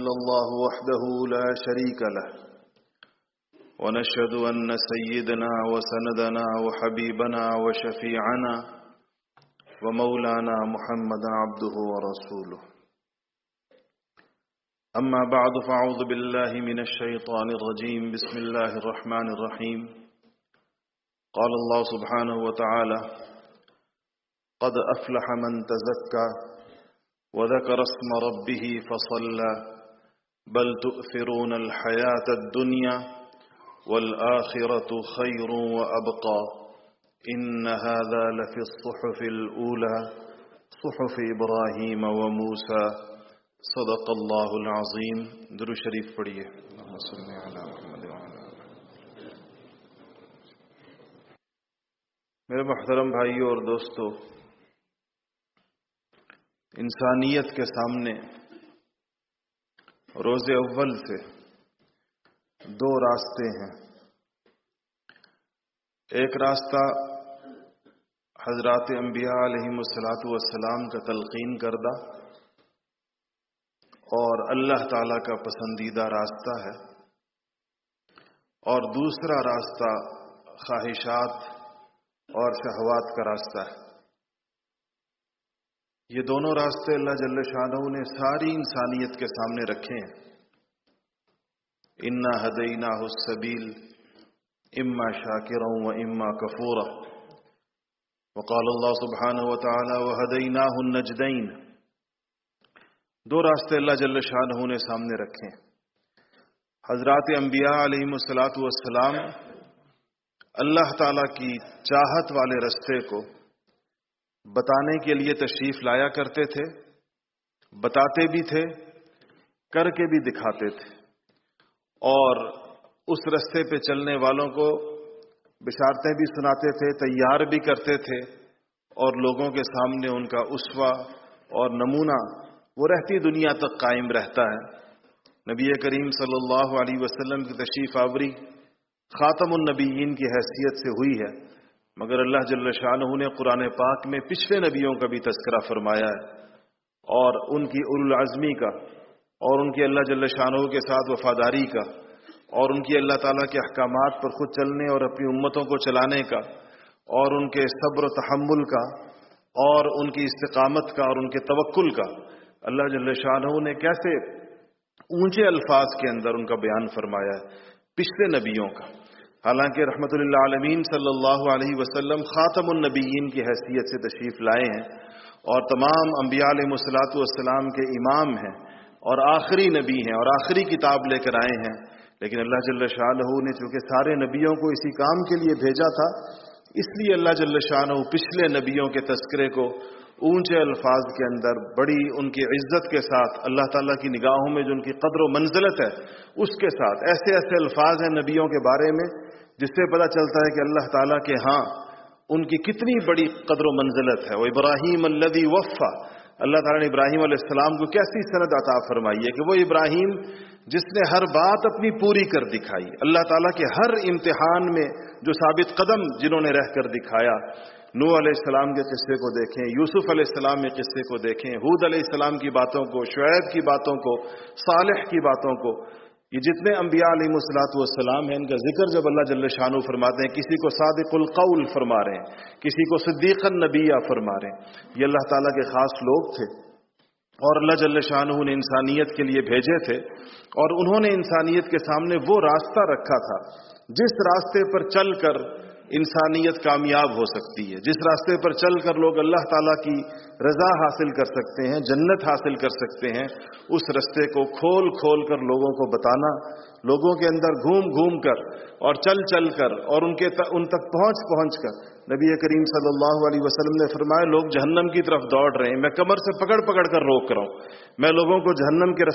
إلا الله وحده لا شريك له ونشهد أن سيدنا وسندنا وحبيبنا وشفيعنا ومولانا محمدا عبده ورسوله. أما بعد فأعوذ بالله من الشيطان الرجيم. بسم الله الرحمن الرحيم. قال الله سبحانه وتعالى: قد أفلح من تزكى وذكر اسم ربه فصلى بل تؤثرون الحياة الدنيا والآخرة خير وأبقى إن هذا لفي الصحف الأولى صحف إبراهيم وموسى صدق اللہ العظیم. درود شریف پڑھیے. میرے محترم بھائیوں اور دوستو، انسانیت کے سامنے روز اول سے دو راستے ہیں. ایک راستہ حضرات انبیاء علیہم الصلاۃ والسلام کا تلقین کردہ اور اللہ تعالیٰ کا پسندیدہ راستہ ہے، اور دوسرا راستہ خواہشات اور شہوات کا راستہ ہے. یہ دونوں راستے اللہ جل شانہ نے ساری انسانیت کے سامنے رکھے ہیں. انا ہدیناہ السبیل اما شاکرا و اما کفورا، وقال اللہ سبحانہ وتعالی وہدیناہ النجدین. دو راستے اللہ جل شانہ نے سامنے رکھے ہیں. حضرات انبیاء علیہم الصلاۃ والسلام اللہ تعالیٰ کی چاہت والے راستے کو بتانے کے لیے تشریف لایا کرتے تھے، بتاتے بھی تھے، کر کے بھی دکھاتے تھے، اور اس راستے پہ چلنے والوں کو بشارتیں بھی سناتے تھے، تیار بھی کرتے تھے، اور لوگوں کے سامنے ان کا اسوہ اور نمونہ وہ رہتی دنیا تک قائم رہتا ہے. نبی کریم صلی اللہ علیہ وسلم کی تشریف آوری خاتم النبیین کی حیثیت سے ہوئی ہے، مگر اللہ جل شانہ نے قرآن پاک میں پچھلے نبیوں کا بھی تذکرہ فرمایا ہے، اور ان کی اولو العزمی کا، اور ان کی اللہ جل شانہ کے ساتھ وفاداری کا، اور ان کی اللہ تعالیٰ کے احکامات پر خود چلنے اور اپنی امتوں کو چلانے کا، اور ان کے صبر و تحمل کا، اور ان کی استقامت کا، اور ان کے توکل کا اللہ جل شانہ نے کیسے اونچے الفاظ کے اندر ان کا بیان فرمایا ہے پچھلے نبیوں کا. حالانکہ رحمت للعالمین صلی اللہ علیہ وسلم خاتم النبیین کی حیثیت سے تشریف لائے ہیں اور تمام انبیاء علیہ الصلاۃ والسلام کے امام ہیں اور آخری نبی ہیں اور آخری کتاب لے کر آئے ہیں، لیکن اللہ جل شانہ نے چونکہ سارے نبیوں کو اسی کام کے لیے بھیجا تھا، اس لیے اللہ جل شانہ پچھلے نبیوں کے تذکرے کو اونچے الفاظ کے اندر بڑی ان کی عزت کے ساتھ، اللہ تعالیٰ کی نگاہوں میں جو ان کی قدر و منزلت ہے اس کے ساتھ، ایسے ایسے الفاظ ہیں نبیوں کے بارے میں جس سے پتہ چلتا ہے کہ اللہ تعالیٰ کے ہاں ان کی کتنی بڑی قدر و منزلت ہے. وہ ابراہیم الذی وفا، اللہ تعالیٰ نے ابراہیم علیہ السلام کو کیسی سند عطا فرمائی ہے کہ وہ ابراہیم جس نے ہر بات اپنی پوری کر دکھائی. اللہ تعالیٰ کے ہر امتحان میں جو ثابت قدم جنہوں نے رہ کر دکھایا. نوح علیہ السلام کے قصے کو دیکھیں، یوسف علیہ السلام کے قصے کو دیکھیں، ہود علیہ السلام کی باتوں کو، شعیب کی باتوں کو، صالح کی باتوں کو. یہ جتنے انبیاء علیہ الصلاۃ والسلام ہیں ان کا ذکر جب اللہ جل شانہ فرماتے ہیں، کسی کو صادق القول فرما رہے ہیں، کسی کو صدیق النبیہ فرما رہے ہیں، یہ اللہ تعالیٰ کے خاص لوگ تھے اور اللہ جل شانہ نے انسانیت کے لیے بھیجے تھے، اور انہوں نے انسانیت کے سامنے وہ راستہ رکھا تھا جس راستے پر چل کر انسانیت کامیاب ہو سکتی ہے، جس راستے پر چل کر لوگ اللہ تعالیٰ کی رضا حاصل کر سکتے ہیں، جنت حاصل کر سکتے ہیں. اس راستے کو کھول کھول کر لوگوں کو بتانا، لوگوں کے اندر گھوم گھوم کر اور چل چل کر اور ان تک پہنچ کر نبی کریم صلی اللہ علیہ وسلم نے فرمایا لوگ جہنم کی طرف دوڑ رہے ہیں، میں کمر سے پکڑ پکڑ کر روک رہا ہوں، میں لوگوں کو جہنم کے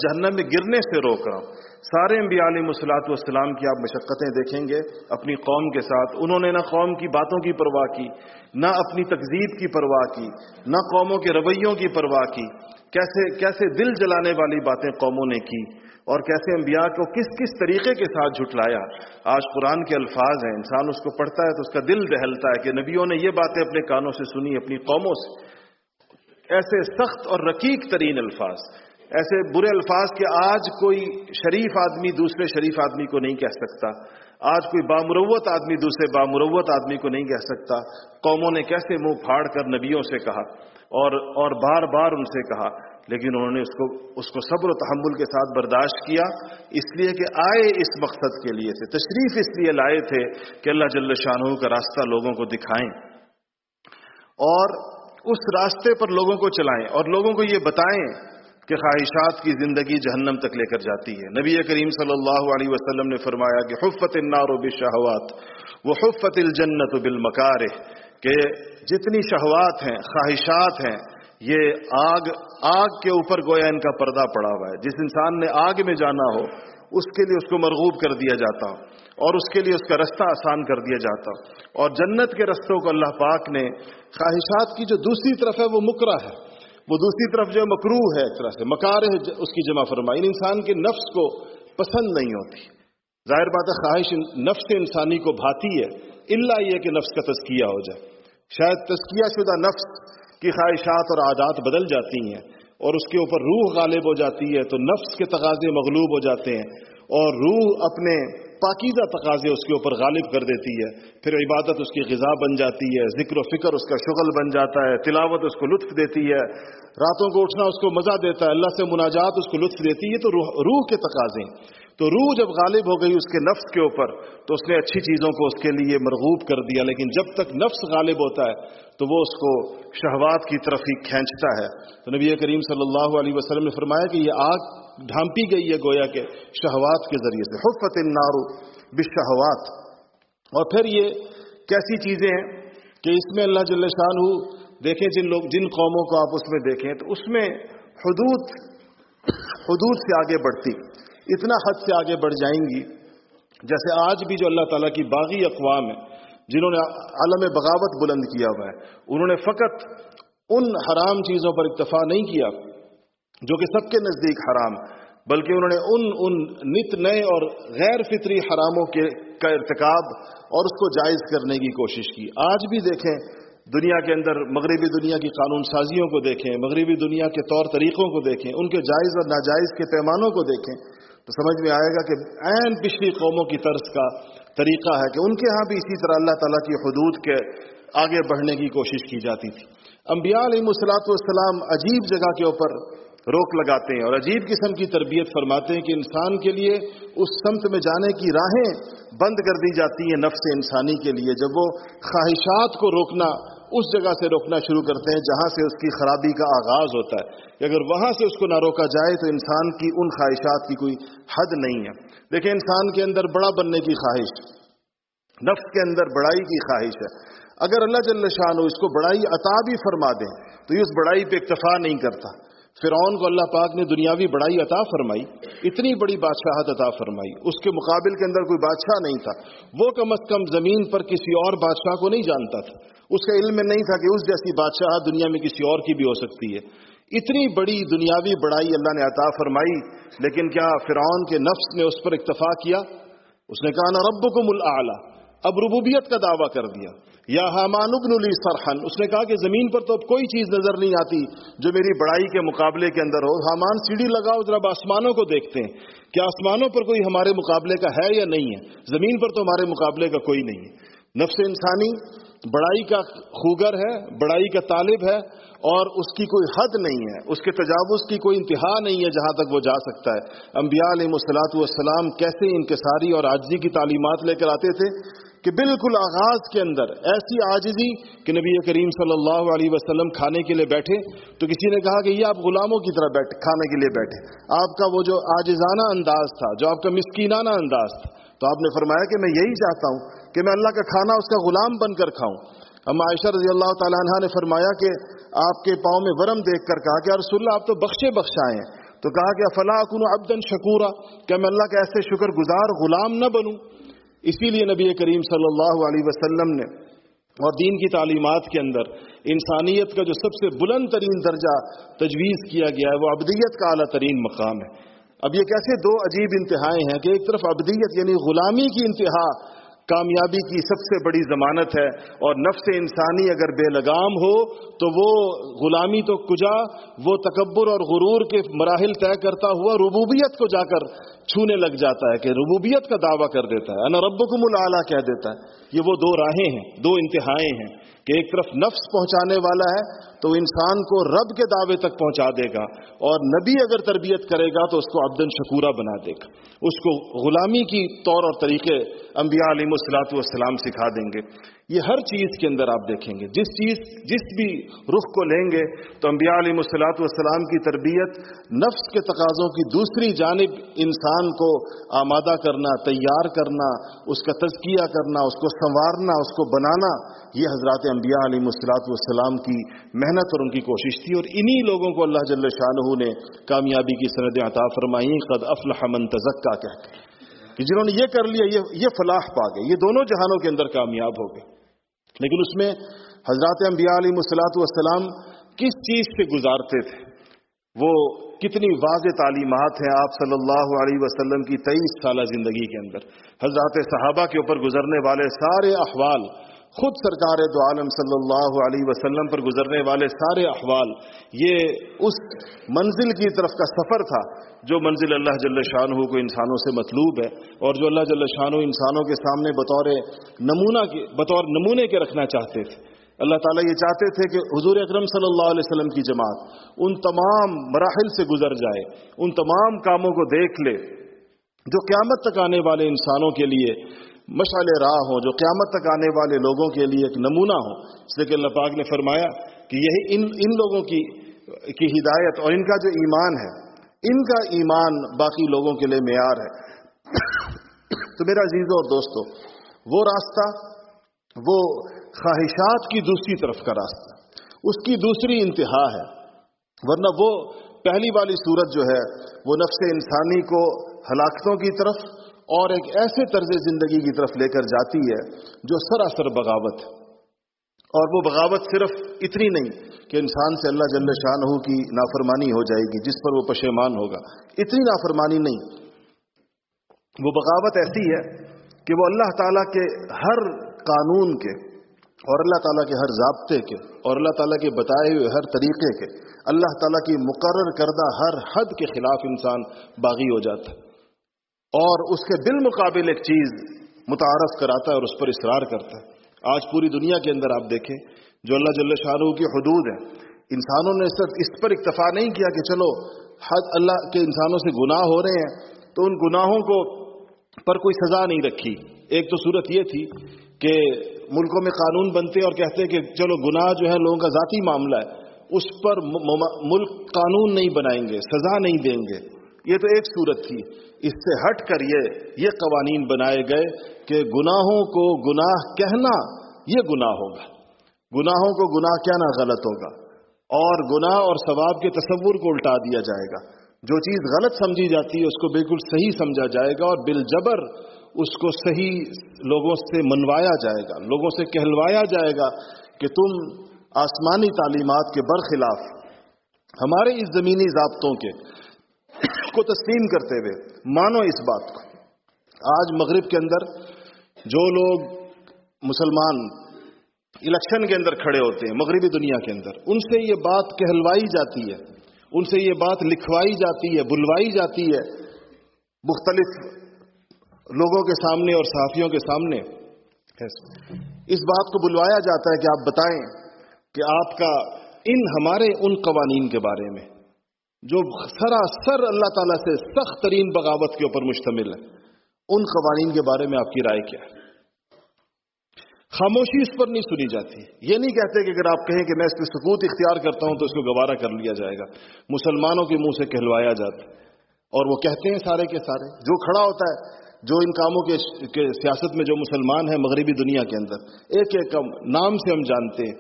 جہنم میں گرنے سے روک رہا ہوں. سارے انبیاء علیہ الصلوۃ والسلام کی آپ مشقتیں دیکھیں گے اپنی قوم کے ساتھ، انہوں نے نہ قوم کی باتوں کی پرواہ کی، نہ اپنی تکذیب کی پرواہ کی، نہ قوموں کے رویوں کی پرواہ کی. کیسے دل جلانے والی باتیں قوموں نے کی اور کیسے انبیاء کو کس کس طریقے کے ساتھ جھٹلایا. آج قرآن کے الفاظ ہیں، انسان اس کو پڑھتا ہے تو اس کا دل دہلتا ہے کہ نبیوں نے یہ باتیں اپنے کانوں سے سنی اپنی قوموں سے. ایسے سخت اور رقیق ترین الفاظ ایسے برے الفاظ کہ آج کوئی شریف آدمی دوسرے شریف آدمی کو نہیں کہہ سکتا، آج کوئی بامروت آدمی دوسرے بامروت آدمی کو نہیں کہہ سکتا۔ قوموں نے کیسے منہ پھاڑ کر نبیوں سے کہا اور بار بار ان سے کہا، لیکن انہوں نے اس کو صبر و تحمل کے ساتھ برداشت کیا، اس لیے کہ آئے اس مقصد کے لیے تھے، تشریف اس لیے لائے تھے کہ اللہ جل شانہ کا راستہ لوگوں کو دکھائیں اور اس راستے پر لوگوں کو چلائیں اور لوگوں کو یہ بتائیں کہ خواہشات کی زندگی جہنم تک لے کر جاتی ہے۔ نبی کریم صلی اللہ علیہ وسلم نے فرمایا کہ حفت النار بالشہوات وحفت الجنت بالمکارہ، کہ جتنی شہوات ہیں، خواہشات ہیں، یہ آگ کے اوپر گویا ان کا پردہ پڑا ہوا ہے۔ جس انسان نے آگ میں جانا ہو اس کے لیے اس کو مرغوب کر دیا جاتا اور اس کے لیے اس کا رستہ آسان کر دیا جاتا، اور جنت کے رستوں کو اللہ پاک نے خواہشات کی جو دوسری طرف ہے وہ مکرہ ہے، وہ دوسری طرف جو مکروہ ہے، ایک طرح سے مکارہ اس کی جمع فرمائی، انسان کے نفس کو پسند نہیں ہوتی۔ ظاہر بات ہے خواہش نفس انسانی کو بھاتی ہے، الا یہ کہ نفس کا تزکیہ ہو جائے۔ شاید تزکیہ شدہ نفس کی خواہشات اور عادات بدل جاتی ہیں اور اس کے اوپر روح غالب ہو جاتی ہے، تو نفس کے تقاضے مغلوب ہو جاتے ہیں اور روح اپنے پاکیزہ تقاضے اس کے اوپر غالب کر دیتی ہے، پھر عبادت اس کی غذا بن جاتی ہے، ذکر و فکر اس کا شغل بن جاتا ہے، تلاوت اس کو لطف دیتی ہے، راتوں کو اٹھنا اس کو مزہ دیتا ہے، اللہ سے مناجات اس کو لطف دیتی ہے۔ تو روح کے تقاضے، تو روح جب غالب ہو گئی اس کے نفس کے اوپر تو اس نے اچھی چیزوں کو اس کے لیے مرغوب کر دیا، لیکن جب تک نفس غالب ہوتا ہے تو وہ اس کو شہوات کی طرف ہی کھینچتا ہے۔ تو نبی کریم صلی اللہ علیہ وسلم نے فرمایا کہ یہ آگ ڈھانپی گئی ہے گویا کہ شہوات کے ذریعے سے، حفت النار بالشہوات۔ اور پھر یہ کیسی چیزیں ہیں کہ اس میں اللہ جل شانہ دیکھیں، جن قوموں کو آپ اس میں دیکھیں تو اس میں حدود سے آگے بڑھتی، اتنا حد سے آگے بڑھ جائیں گی، جیسے آج بھی جو اللہ تعالیٰ کی باغی اقوام ہے جنہوں نے عالم بغاوت بلند کیا ہوا ہے، انہوں نے فقط ان حرام چیزوں پر اکتفا نہیں کیا جو کہ سب کے نزدیک حرام، بلکہ انہوں نے ان نت نئے اور غیر فطری حراموں کا ارتکاب اور اس کو جائز کرنے کی کوشش کی۔ آج بھی دیکھیں دنیا کے اندر، مغربی دنیا کی قانون سازیوں کو دیکھیں، مغربی دنیا کے طور طریقوں کو دیکھیں، ان کے جائز اور ناجائز کے پیمانوں کو دیکھیں تو سمجھ میں آئے گا کہ عین پچھلی قوموں کی طرز کا طریقہ ہے کہ ان کے ہاں بھی اسی طرح اللہ تعالیٰ کی حدود کے آگے بڑھنے کی کوشش کی جاتی تھی۔ انبیاء علیہ الصلوۃ والسلام عجیب جگہ کے اوپر روک لگاتے ہیں اور عجیب قسم کی تربیت فرماتے ہیں کہ انسان کے لیے اس سمت میں جانے کی راہیں بند کر دی جاتی ہیں نفس انسانی کے لیے، جب وہ خواہشات کو روکنا اس جگہ سے روکنا شروع کرتے ہیں جہاں سے اس کی خرابی کا آغاز ہوتا ہے، کہ اگر وہاں سے اس کو نہ روکا جائے تو انسان کی ان خواہشات کی کوئی حد نہیں ہے۔ دیکھیں انسان کے اندر بڑا بننے کی خواہش، نفس کے اندر بڑائی کی خواہش ہے، اگر اللہ جل شانہ اس کو بڑائی عطا بھی فرما دیں تو یہ اس بڑائی پہ اکتفا نہیں کرتا۔ فرعون کو اللہ پاک نے دنیاوی بڑائی عطا فرمائی، اتنی بڑی بادشاہت عطا فرمائی، اس کے مقابل کے اندر کوئی بادشاہ نہیں تھا، وہ کم از کم زمین پر کسی اور بادشاہ کو نہیں جانتا تھا، اس کا علم نہیں تھا کہ اس جیسی بادشاہت دنیا میں کسی اور کی بھی ہو سکتی ہے۔ اتنی بڑی دنیاوی بڑائی اللہ نے عطا فرمائی، لیکن کیا فرعون کے نفس نے اس پر اکتفا کیا؟ اس نے کہا انا ربکم الاعلی، اب ربوبیت کا دعویٰ کر دیا۔ یا حامان ابن لی صرحا، اس نے کہا کہ زمین پر تو اب کوئی چیز نظر نہیں آتی جو میری بڑائی کے مقابلے کے اندر ہو، حامان سیڑھی لگاؤ ذرا آسمانوں کو دیکھتے ہیں، کیا آسمانوں پر کوئی ہمارے مقابلے کا ہے یا نہیں ہے؟ زمین پر تو ہمارے مقابلے کا کوئی نہیں ہے۔ نفس انسانی بڑائی کا خوگر ہے، بڑائی کا طالب ہے، اور اس کی کوئی حد نہیں ہے، اس کے تجاوز کی کوئی انتہا نہیں ہے جہاں تک وہ جا سکتا ہے۔ انبیاء علیہ الصلوۃ والسلام کیسے انکساری اور عاجزی کی تعلیمات لے کر آتے تھے کہ بالکل آغاز کے اندر ایسی عاجزی کہ نبی کریم صلی اللہ علیہ وسلم کھانے کے لیے بیٹھے تو کسی نے کہا کہ یہ آپ غلاموں کی طرح کھانے کے لیے بیٹھے، آپ کا وہ جو عاجزانہ انداز تھا، جو آپ کا مسکینانہ انداز تھا، تو آپ نے فرمایا کہ میں یہی چاہتا ہوں کہ میں اللہ کا کھانا اس کا غلام بن کر کھاؤں۔ اما عائشہ رضی اللہ تعالیٰ عنہ نے فرمایا کہ آپ کے پاؤں میں ورم دیکھ کر کہا کہ یا رسول اللہ آپ تو بخشے بخشائے ہیں، تو کہا کہ افلا اکون عبدا شکورا، کیا میں اللہ کا ایسے شکر گزار غلام نہ بنوں؟ اسی لیے نبی کریم صلی اللہ علیہ وسلم نے اور دین کی تعلیمات کے اندر انسانیت کا جو سب سے بلند ترین درجہ تجویز کیا گیا ہے وہ عبدیت کا اعلیٰ ترین مقام ہے۔ اب یہ کیسے دو عجیب انتہائیں ہیں کہ ایک طرف عبدیت یعنی غلامی کی انتہا کامیابی کی سب سے بڑی ضمانت ہے، اور نفس انسانی اگر بے لگام ہو تو وہ غلامی تو کجا، وہ تکبر اور غرور کے مراحل طے کرتا ہوا ربوبیت کو جا کر چھونے لگ جاتا ہے، کہ ربوبیت کا دعویٰ کر دیتا ہے، انا ربکم الاعلی کہہ دیتا ہے۔ یہ وہ دو راہیں ہیں، دو انتہائیں ہیں، کہ ایک طرف نفس پہنچانے والا ہے تو انسان کو رب کے دعوے تک پہنچا دے گا، اور نبی اگر تربیت کرے گا تو اس کو عبدن شکورا بنا دے گا، اس کو غلامی کی طور اور طریقے انبیاء علیہ الصلوۃ والسلام سکھا دیں گے۔ یہ ہر چیز کے اندر آپ دیکھیں گے، جس بھی رخ کو لیں گے تو انبیاء علیہ الصلوۃ والسلام کی تربیت نفس کے تقاضوں کی دوسری جانب انسان کو آمادہ کرنا، تیار کرنا، اس کا تزکیہ کرنا، اس کو سنوارنا، اس کو بنانا، یہ حضرات انبیاء علیہ الصلوۃ والسلام کی محنت اور ان کی کوشش تھی، اور انہی لوگوں کو اللہ جل شانہ نے کامیابی کی سندیں عطا فرمائیں، قد افلح من تزکا کہہ کے، کہ جنہوں نے یہ کر لیا یہ فلاح پا گئے، یہ دونوں جہانوں کے اندر کامیاب ہو گئے۔ لیکن اس میں حضرات انبیاء علیہ الصلوۃ والسلام کس چیز سے گزارتے تھے، وہ کتنی واضح تعلیمات ہیں آپ صلی اللہ علیہ وسلم کی 23 سالہ زندگی کے اندر، حضرات صحابہ کے اوپر گزرنے والے سارے احوال، خود سرکار دو عالم صلی اللہ علیہ وسلم پر گزرنے والے سارے احوال، یہ اس منزل کی طرف کا سفر تھا جو منزل اللہ جل شانہ کو انسانوں سے مطلوب ہے، اور جو اللہ جل شانہ انسانوں کے سامنے بطور نمونے کے رکھنا چاہتے تھے۔ اللہ تعالیٰ یہ چاہتے تھے کہ حضور اکرم صلی اللہ علیہ وسلم کی جماعت ان تمام مراحل سے گزر جائے، ان تمام کاموں کو دیکھ لے جو قیامت تک آنے والے انسانوں کے لیے مشعل راہ ہوں، جو قیامت تک آنے والے لوگوں کے لیے ایک نمونہ ہوں۔ اس لیے کہ اللہ پاک نے فرمایا کہ یہی ان لوگوں کی ہدایت اور ان کا جو ایمان ہے، ان کا ایمان باقی لوگوں کے لیے معیار ہے۔ تو میرا عزیزوں اور دوستو، وہ راستہ، وہ خواہشات کی دوسری طرف کا راستہ، اس کی دوسری انتہا ہے، ورنہ وہ پہلی والی صورت جو ہے وہ نفس انسانی کو ہلاکتوں کی طرف اور ایک ایسے طرز زندگی کی طرف لے کر جاتی ہے جو سراسر بغاوت ہے۔ اور وہ بغاوت صرف اتنی نہیں کہ انسان سے اللہ جل شانہ کی نافرمانی ہو جائے گی جس پر وہ پشیمان ہوگا، اتنی نافرمانی نہیں، وہ بغاوت ایسی ہے کہ وہ اللہ تعالیٰ کے ہر قانون کے اور اللہ تعالیٰ کے ہر ضابطے کے اور اللہ تعالیٰ کے بتائے ہوئے ہر طریقے کے، اللہ تعالیٰ کی مقرر کردہ ہر حد کے خلاف انسان باغی ہو جاتا ہے، اور اس کے بالمقابل ایک چیز متعارف کراتا ہے اور اس پر اصرار کرتا ہے۔ آج پوری دنیا کے اندر آپ دیکھیں جو اللہ جل شانہ کی حدود ہیں، انسانوں نے صرف اس پر اکتفا نہیں کیا کہ چلو حد اللہ کے انسانوں سے گناہ ہو رہے ہیں تو ان گناہوں کو پر کوئی سزا نہیں رکھی۔ ایک تو صورت یہ تھی کہ ملکوں میں قانون بنتے اور کہتے کہ چلو گناہ جو ہے لوگوں کا ذاتی معاملہ ہے، اس پر ملک قانون نہیں بنائیں گے، سزا نہیں دیں گے، یہ تو ایک صورت تھی۔ اس سے ہٹ کر یہ قوانین بنائے گئے کہ گناہوں کو گناہ کہنا یہ گناہ ہوگا، گناہوں کو گناہ کہنا غلط ہوگا، اور گناہ اور ثواب کے تصور کو الٹا دیا جائے گا۔ جو چیز غلط سمجھی جاتی ہے اس کو بالکل صحیح سمجھا جائے گا، اور بالجبر اس کو صحیح لوگوں سے منوایا جائے گا، لوگوں سے کہلوایا جائے گا کہ تم آسمانی تعلیمات کے برخلاف ہمارے اس زمینی ضابطوں کو تسلیم کرتے ہوئے مانو اس بات کو۔ آج مغرب کے اندر جو لوگ مسلمان الیکشن کے اندر کھڑے ہوتے ہیں مغربی دنیا کے اندر، ان سے یہ بات کہلوائی جاتی ہے، ان سے یہ بات لکھوائی جاتی ہے، بلوائی جاتی ہے مختلف لوگوں کے سامنے اور صحافیوں کے سامنے، اس بات کو بلوایا جاتا ہے کہ آپ بتائیں کہ آپ کا ہمارے ان قوانین کے بارے میں جو سراسر اللہ تعالیٰ سے سخت ترین بغاوت کے اوپر مشتمل ہے، ان قوانین کے بارے میں آپ کی رائے کیا ہے؟ خاموشی اس پر نہیں سنی جاتی۔ یہ نہیں کہتے کہ اگر آپ کہیں کہ میں اس پہ سکوت اختیار کرتا ہوں تو اس کو گوارا کر لیا جائے گا، مسلمانوں کے منہ سے کہلوایا جاتا ہے، اور وہ کہتے ہیں سارے کے سارے، جو کھڑا ہوتا ہے، جو ان کاموں کے سیاست میں جو مسلمان ہیں مغربی دنیا کے اندر، ایک ایک نام سے ہم جانتے ہیں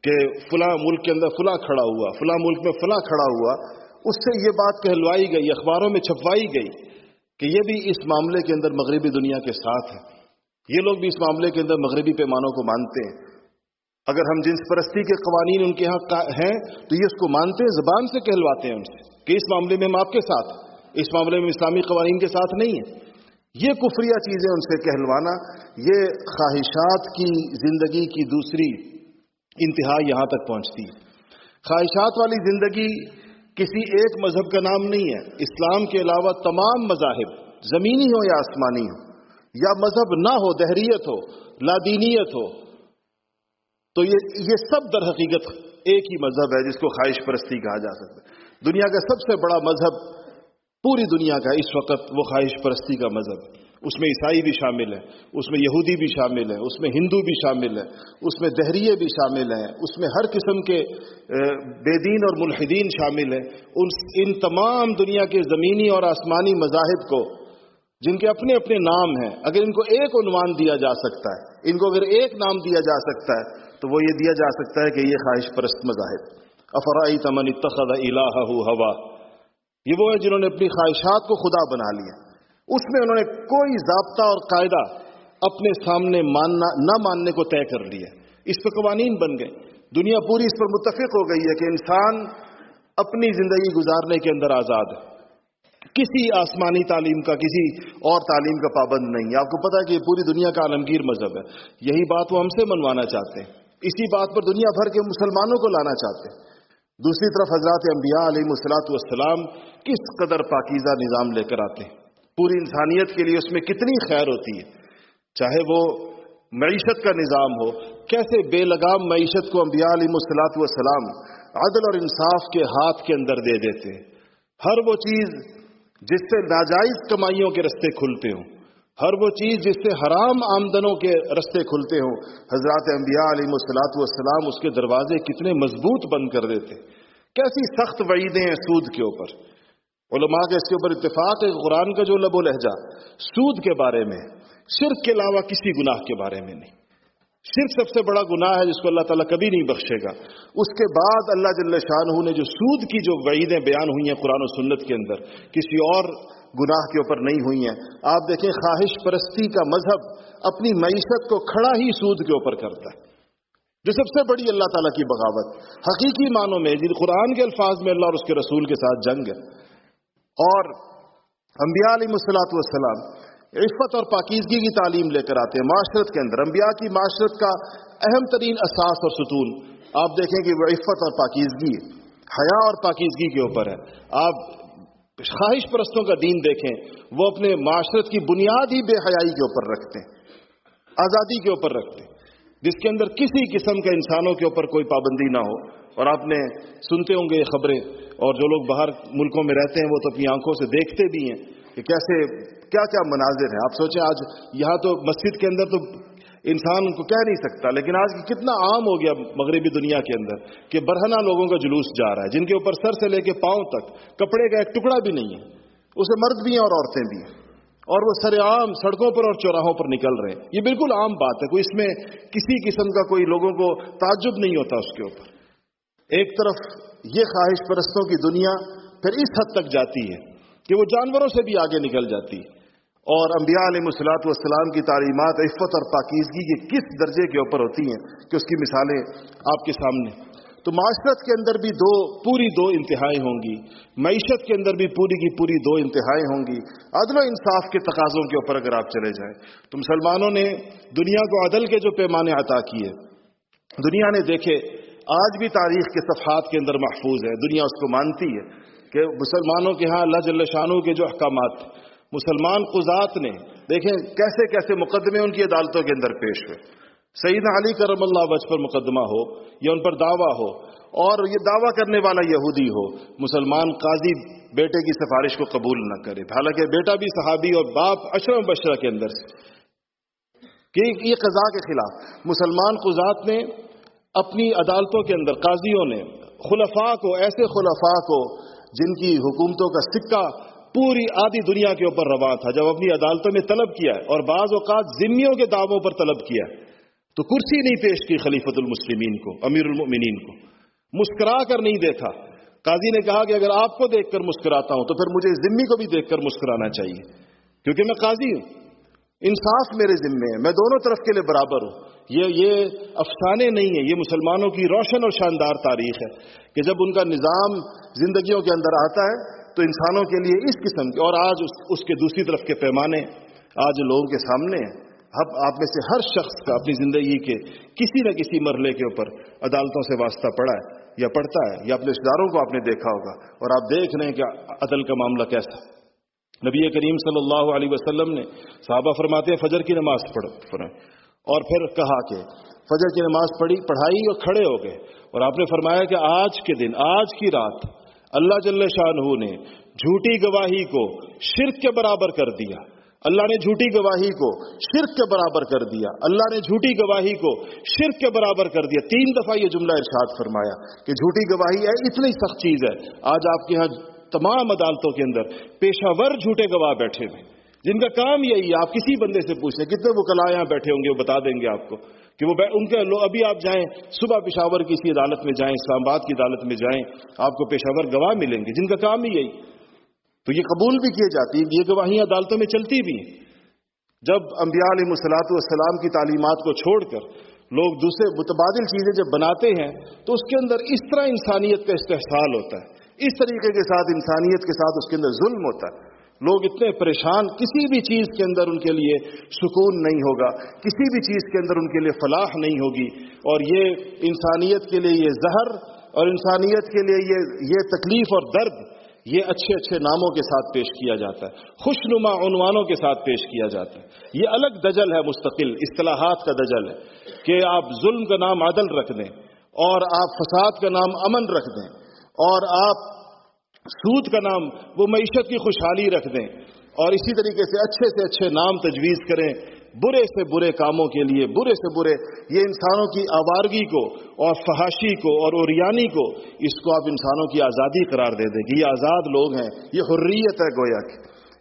کہ فلاں ملک کے اندر فلاں کھڑا ہوا، فلاں ملک میں فلاں کھڑا ہوا، اس سے یہ بات کہلوائی گئی، اخباروں میں چھپوائی گئی کہ یہ بھی اس معاملے کے اندر مغربی دنیا کے ساتھ ہے، یہ لوگ بھی اس معاملے کے اندر مغربی پیمانوں کو مانتے ہیں۔ اگر ہم جنس پرستی کے قوانین ان کے ہاں ہیں تو یہ اس کو مانتے ہیں، زبان سے کہلواتے ہیں ان سے کہ اس معاملے میں ہم آپ کے ساتھ، اس معاملے میں اسلامی قوانین کے ساتھ نہیں ہیں۔ یہ کفریہ چیزیں ان سے کہلوانا، یہ خواہشات کی زندگی کی دوسری انتہا یہاں تک پہنچتی ہے۔ خواہشات والی زندگی کسی ایک مذہب کا نام نہیں ہے۔ اسلام کے علاوہ تمام مذاہب، زمینی ہو یا آسمانی ہو، یا مذہب نہ ہو، دہریت ہو، لادینیت ہو، تو یہ سب در حقیقت ایک ہی مذہب ہے جس کو خواہش پرستی کہا جا سکتا ہے۔ دنیا کا سب سے بڑا مذہب پوری دنیا کا اس وقت وہ خواہش پرستی کا مذہب ہے۔ اس میں عیسائی بھی شامل ہے، اس میں یہودی بھی شامل ہے، اس میں ہندو بھی شامل ہے، اس میں دہریے بھی شامل ہیں، اس میں ہر قسم کے بے دین اور ملحدین شامل ہیں۔ ان تمام دنیا کے زمینی اور آسمانی مذاہب کو، جن کے اپنے اپنے نام ہیں، اگر ان کو ایک عنوان دیا جا سکتا ہے، ان کو اگر ایک نام دیا جا سکتا ہے، تو وہ یہ دیا جا سکتا ہے کہ یہ خواہش پرست مذاہب۔ افرأیت من اتخذ الہہ ہوا، یہ وہ ہے جنہوں نے اپنی خواہشات کو خدا بنا لیا۔ اس میں انہوں نے کوئی ضابطہ اور قاعدہ اپنے سامنے ماننا نہ ماننے کو طے کر لیا، اس پہ قوانین بن گئے۔ دنیا پوری اس پر متفق ہو گئی ہے کہ انسان اپنی زندگی گزارنے کے اندر آزاد ہے، کسی آسمانی تعلیم کا، کسی اور تعلیم کا پابند نہیں ہے۔ آپ کو پتا ہے کہ یہ پوری دنیا کا عالمگیر مذہب ہے، یہی بات وہ ہم سے منوانا چاہتے ہیں، اسی بات پر دنیا بھر کے مسلمانوں کو لانا چاہتے ہیں۔ دوسری طرف حضرات انبیاء علیہ الصلوۃ والسلام کس قدر پاکیزہ نظام لے کر آتے ہیں، پوری انسانیت کے لیے اس میں کتنی خیر ہوتی ہے، چاہے وہ معیشت کا نظام ہو، کیسے بے لگام معیشت کو انبیاء علیہ الصلوۃ والسلام عدل اور انصاف کے ہاتھ کے اندر دے دیتے ہیں۔ ہر وہ چیز جس سے ناجائز کمائیوں کے رستے کھلتے ہوں، ہر وہ چیز جس سے حرام آمدنوں کے رستے کھلتے ہوں، حضرات انبیاء علیہ الصلوۃ والسلام اس کے دروازے کتنے مضبوط بند کر دیتے۔ کیسی سخت وعیدیں ہیں سود کے اوپر۔ علماء کے اس کے اوپر اتفاق ہے، قرآن کا جو لب و لہجہ سود کے بارے میں، شرک کے علاوہ کسی گناہ کے بارے میں نہیں۔ شرک سب سے بڑا گناہ ہے جس کو اللہ تعالیٰ کبھی نہیں بخشے گا۔ اس کے بعد اللہ جل شانہ نے جو سود کی جو وعیدیں بیان ہوئی ہیں قرآن و سنت کے اندر، کسی اور گناہ کے اوپر نہیں ہوئی ہیں۔ آپ دیکھیں خواہش پرستی کا مذہب اپنی معیشت کو کھڑا ہی سود کے اوپر کرتا ہے، جو سب سے بڑی اللہ تعالیٰ کی بغاوت حقیقی معنوں میں، جن قرآن کے الفاظ میں اللہ اور اس کے رسول کے ساتھ جنگ ہے۔ اور انبیاء علیہ الصلوۃ والسلام عفت اور پاکیزگی کی تعلیم لے کر آتے ہیں معاشرت کے اندر۔ انبیاء کی معاشرت کا اہم ترین اساس اور ستون آپ دیکھیں کہ وہ عفت اور پاکیزگی، حیا اور پاکیزگی کے اوپر ہے۔ آپ خواہش پرستوں کا دین دیکھیں، وہ اپنے معاشرت کی بنیاد ہی بے حیائی کے اوپر رکھتے ہیں، آزادی کے اوپر رکھتے ہیں، جس کے اندر کسی قسم کا انسانوں کے اوپر کوئی پابندی نہ ہو۔ اور آپ نے سنتے ہوں گے یہ خبریں، اور جو لوگ باہر ملکوں میں رہتے ہیں وہ تو اپنی آنکھوں سے دیکھتے بھی ہیں کہ کیسے کیا کیا مناظر ہیں۔ آپ سوچیں آج یہاں تو مسجد کے اندر تو انسان کو کہہ نہیں سکتا، لیکن آج کتنا عام ہو گیا مغربی دنیا کے اندر کہ برہنہ لوگوں کا جلوس جا رہا ہے، جن کے اوپر سر سے لے کے پاؤں تک کپڑے کا ایک ٹکڑا بھی نہیں ہے، اسے مرد بھی ہیں اور عورتیں بھی ہیں، اور وہ سر عام سڑکوں پر اور چوراہوں پر نکل رہے ہیں۔ یہ بالکل عام بات ہے، کوئی اس میں کسی قسم کا کوئی لوگوں کو تعجب نہیں ہوتا اس کے اوپر۔ ایک طرف یہ خواہش پرستوں کی دنیا پھر اس حد تک جاتی ہے کہ وہ جانوروں سے بھی آگے نکل جاتی ہے، اور انبیاء علیہ الصلوۃ والسلام کی تعلیمات عفت اور پاکیزگی کے کس درجے کے اوپر ہوتی ہیں کہ اس کی مثالیں آپ کے سامنے۔ تو معاشرت کے اندر بھی پوری دو انتہائیں ہوں گی، معیشت کے اندر بھی پوری کی پوری دو انتہائیں ہوں گی۔ عدل و انصاف کے تقاضوں کے اوپر اگر آپ چلے جائیں تو مسلمانوں نے دنیا کو عدل کے جو پیمانے عطا کیے، دنیا نے دیکھے، آج بھی تاریخ کے صفحات کے اندر محفوظ ہے، دنیا اس کو مانتی ہے کہ مسلمانوں کے ہاں اللہ جل شانہ کے جو احکامات، مسلمان قضات نے دیکھیں کیسے کیسے مقدمے ان کی عدالتوں کے اندر پیش ہوئے۔ سیدنا علی کرم اللہ وجہ پر مقدمہ ہو یا ان پر دعویٰ ہو، اور یہ دعویٰ کرنے والا یہودی ہو، مسلمان قاضی بیٹے کی سفارش کو قبول نہ کرے، حالانکہ بیٹا بھی صحابی اور باپ عشرہ مبشرہ کے اندر سے، کہ یہ قضاء کے خلاف مسلمان قضات نے اپنی عدالتوں کے اندر، قاضیوں نے خلفاء کو، ایسے خلفاء کو جن کی حکومتوں کا سکہ پوری آدھی دنیا کے اوپر رواں تھا، جب اپنی عدالتوں میں طلب کیا ہے، اور بعض اوقات ذمیوں کے دعووں پر طلب کیا ہے، تو کرسی نہیں پیش کی خلیفۃ المسلمین کو، امیر المؤمنین کو، مسکرا کر نہیں دیکھا۔ قاضی نے کہا کہ اگر آپ کو دیکھ کر مسکراتا ہوں تو پھر مجھے ذمی کو بھی دیکھ کر مسکرانا چاہیے، کیونکہ میں قاضی ہوں، انصاف میرے ذمے ہے، میں دونوں طرف کے لیے برابر ہوں۔ یہ افسانے نہیں ہیں، یہ مسلمانوں کی روشن اور شاندار تاریخ ہے کہ جب ان کا نظام زندگیوں کے اندر آتا ہے تو انسانوں کے لیے اس قسم کے، اور آج اس کے دوسری طرف کے پیمانے آج لوگوں کے سامنے آپ میں سے ہر شخص کا اپنی زندگی کے کسی نہ کسی مرحلے کے اوپر عدالتوں سے واسطہ پڑا ہے یا پڑتا ہے، یا اپنے رشتہ داروں کو آپ نے دیکھا ہوگا، اور آپ دیکھ رہے ہیں کہ عدل کا معاملہ کیسا۔ نبی کریم صلی اللہ علیہ وسلم نے، صحابہ فرماتے ہیں فجر کی نماز پڑھیں، اور پھر کہا کہ فجر کی نماز پڑھائی اور کھڑے ہو گئے، اور آپ نے فرمایا کہ آج کے دن، آج کی رات اللہ جل شانہ نے جھوٹی گواہی کو شرک کے برابر کر دیا۔ اللہ نے جھوٹی گواہی کو شرک کے برابر کر دیا، اللہ نے جھوٹی گواہی کو شرک کے برابر کر دیا۔ 3 دفعہ یہ جملہ ارشاد فرمایا کہ جھوٹی گواہی ہے اتنی سخت چیز ہے۔ آج آپ کے ہاں تمام عدالتوں کے اندر پیشہ ور جھوٹے گواہ بیٹھے ہوئے، جن کا کام یہی ہے۔ آپ کسی بندے سے پوچھیں کتنے وکلاء یہاں بیٹھے ہوں گے، وہ بتا دیں گے آپ کو کہ وہ ان کے ابھی آپ جائیں صبح پشاور کی کسی عدالت میں جائیں، اسلام آباد کی عدالت میں جائیں، آپ کو پیشہ ور گواہ ملیں گے جن کا کام ہی یہی، تو یہ قبول بھی کیے جاتی ہیں، یہ گواہیاں عدالتوں میں چلتی بھی ہیں۔ جب انبیاء علیہ الصلوۃ والسلام کی تعلیمات کو چھوڑ کر لوگ دوسرے متبادل چیزیں جب بناتے ہیں تو اس کے اندر اس طرح انسانیت کا استحصال ہوتا ہے، اس طریقے کے ساتھ انسانیت کے ساتھ اس کے اندر ظلم ہوتا ہے۔ لوگ اتنے پریشان، کسی بھی چیز کے اندر ان کے لیے سکون نہیں ہوگا، کسی بھی چیز کے اندر ان کے لیے فلاح نہیں ہوگی، اور یہ انسانیت کے لیے یہ زہر، اور انسانیت کے لیے یہ تکلیف اور درد، یہ اچھے اچھے ناموں کے ساتھ پیش کیا جاتا ہے، خوشنما عنوانوں کے ساتھ پیش کیا جاتا ہے۔ یہ الگ دجل ہے، مستقل اصطلاحات کا دجل ہے کہ آپ ظلم کا نام عدل رکھ دیں، اور آپ فساد کا نام امن رکھ دیں، اور آپ سود کا نام وہ معیشت کی خوشحالی رکھ دیں، اور اسی طریقے سے اچھے نام تجویز کریں برے سے برے کاموں کے لیے، برے سے برے۔ یہ انسانوں کی آوارگی کو اور فحاشی کو اور اوریانی کو، اس کو آپ انسانوں کی آزادی قرار دے دیں کہ یہ آزاد لوگ ہیں، یہ حریت ہے گویا کہ۔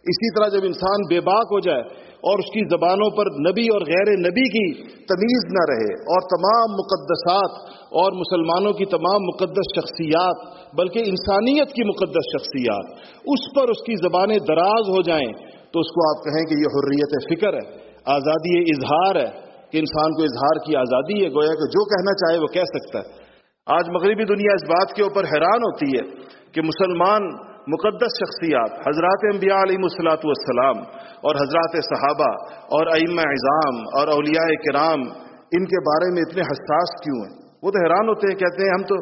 اسی طرح جب انسان بے باک ہو جائے اور اس کی زبانوں پر نبی اور غیر نبی کی تمیز نہ رہے، اور تمام مقدسات اور مسلمانوں کی تمام مقدس شخصیات، بلکہ انسانیت کی مقدس شخصیات، اس پر اس کی زبانیں دراز ہو جائیں، تو اس کو آپ کہیں کہ یہ حریت فکر ہے، آزادی اظہار ہے، کہ انسان کو اظہار کی آزادی ہے، گویا کہ جو کہنا چاہے وہ کہہ سکتا ہے۔ آج مغربی دنیا اس بات کے اوپر حیران ہوتی ہے کہ مسلمان مقدس شخصیات، حضرات انبیاء علیہ الصلوۃ والسلام اور حضرات صحابہ اور ائمہ اعظام اور اولیاء کرام، ان کے بارے میں اتنے حساس کیوں ہیں؟ وہ تو حیران ہوتے ہیں، کہتے ہیں ہم تو،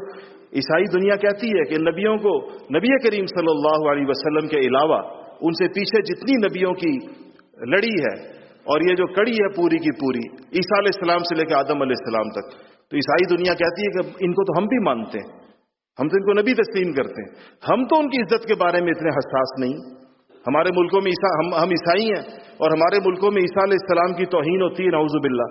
عیسائی دنیا کہتی ہے کہ نبیوں کو، نبی کریم صلی اللہ علیہ وسلم کے علاوہ ان سے پیچھے جتنی نبیوں کی لڑی ہے، اور یہ جو کڑی ہے پوری کی پوری عیسیٰ علیہ السلام سے لے کے آدم علیہ السلام تک، تو عیسائی دنیا کہتی ہے کہ ان کو تو ہم بھی مانتے ہیں، ہم تو ان کو نبی تسلیم کرتے ہیں، ہم تو ان کی عزت کے بارے میں اتنے حساس نہیں۔ ہمارے ملکوں میں ہم عیسائی ہیں، اور ہمارے ملکوں میں عیسیٰ علیہ السلام کی توہین ہوتی ہے، نعوذ باللہ،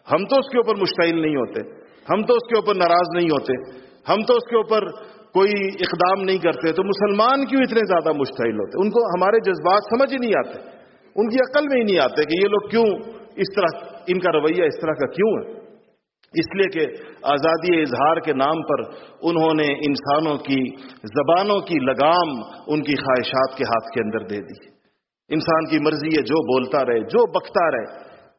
ہم تو اس کے اوپر مشتعل نہیں ہوتے، ہم تو اس کے اوپر ناراض نہیں ہوتے، ہم تو اس کے اوپر کوئی اقدام نہیں کرتے، تو مسلمان کیوں اتنے زیادہ مشتعل ہوتے؟ ان کو ہمارے جذبات سمجھ ہی نہیں آتے، ان کی عقل میں ہی نہیں آتے کہ یہ لوگ کیوں اس طرح، ان کا رویہ اس طرح کا کیوں ہے۔ اس لیے کہ آزادی اظہار کے نام پر انہوں نے انسانوں کی زبانوں کی لگام ان کی خواہشات کے ہاتھ کے اندر دے دی۔ انسان کی مرضی ہے، جو بولتا رہے، جو بکتا رہے،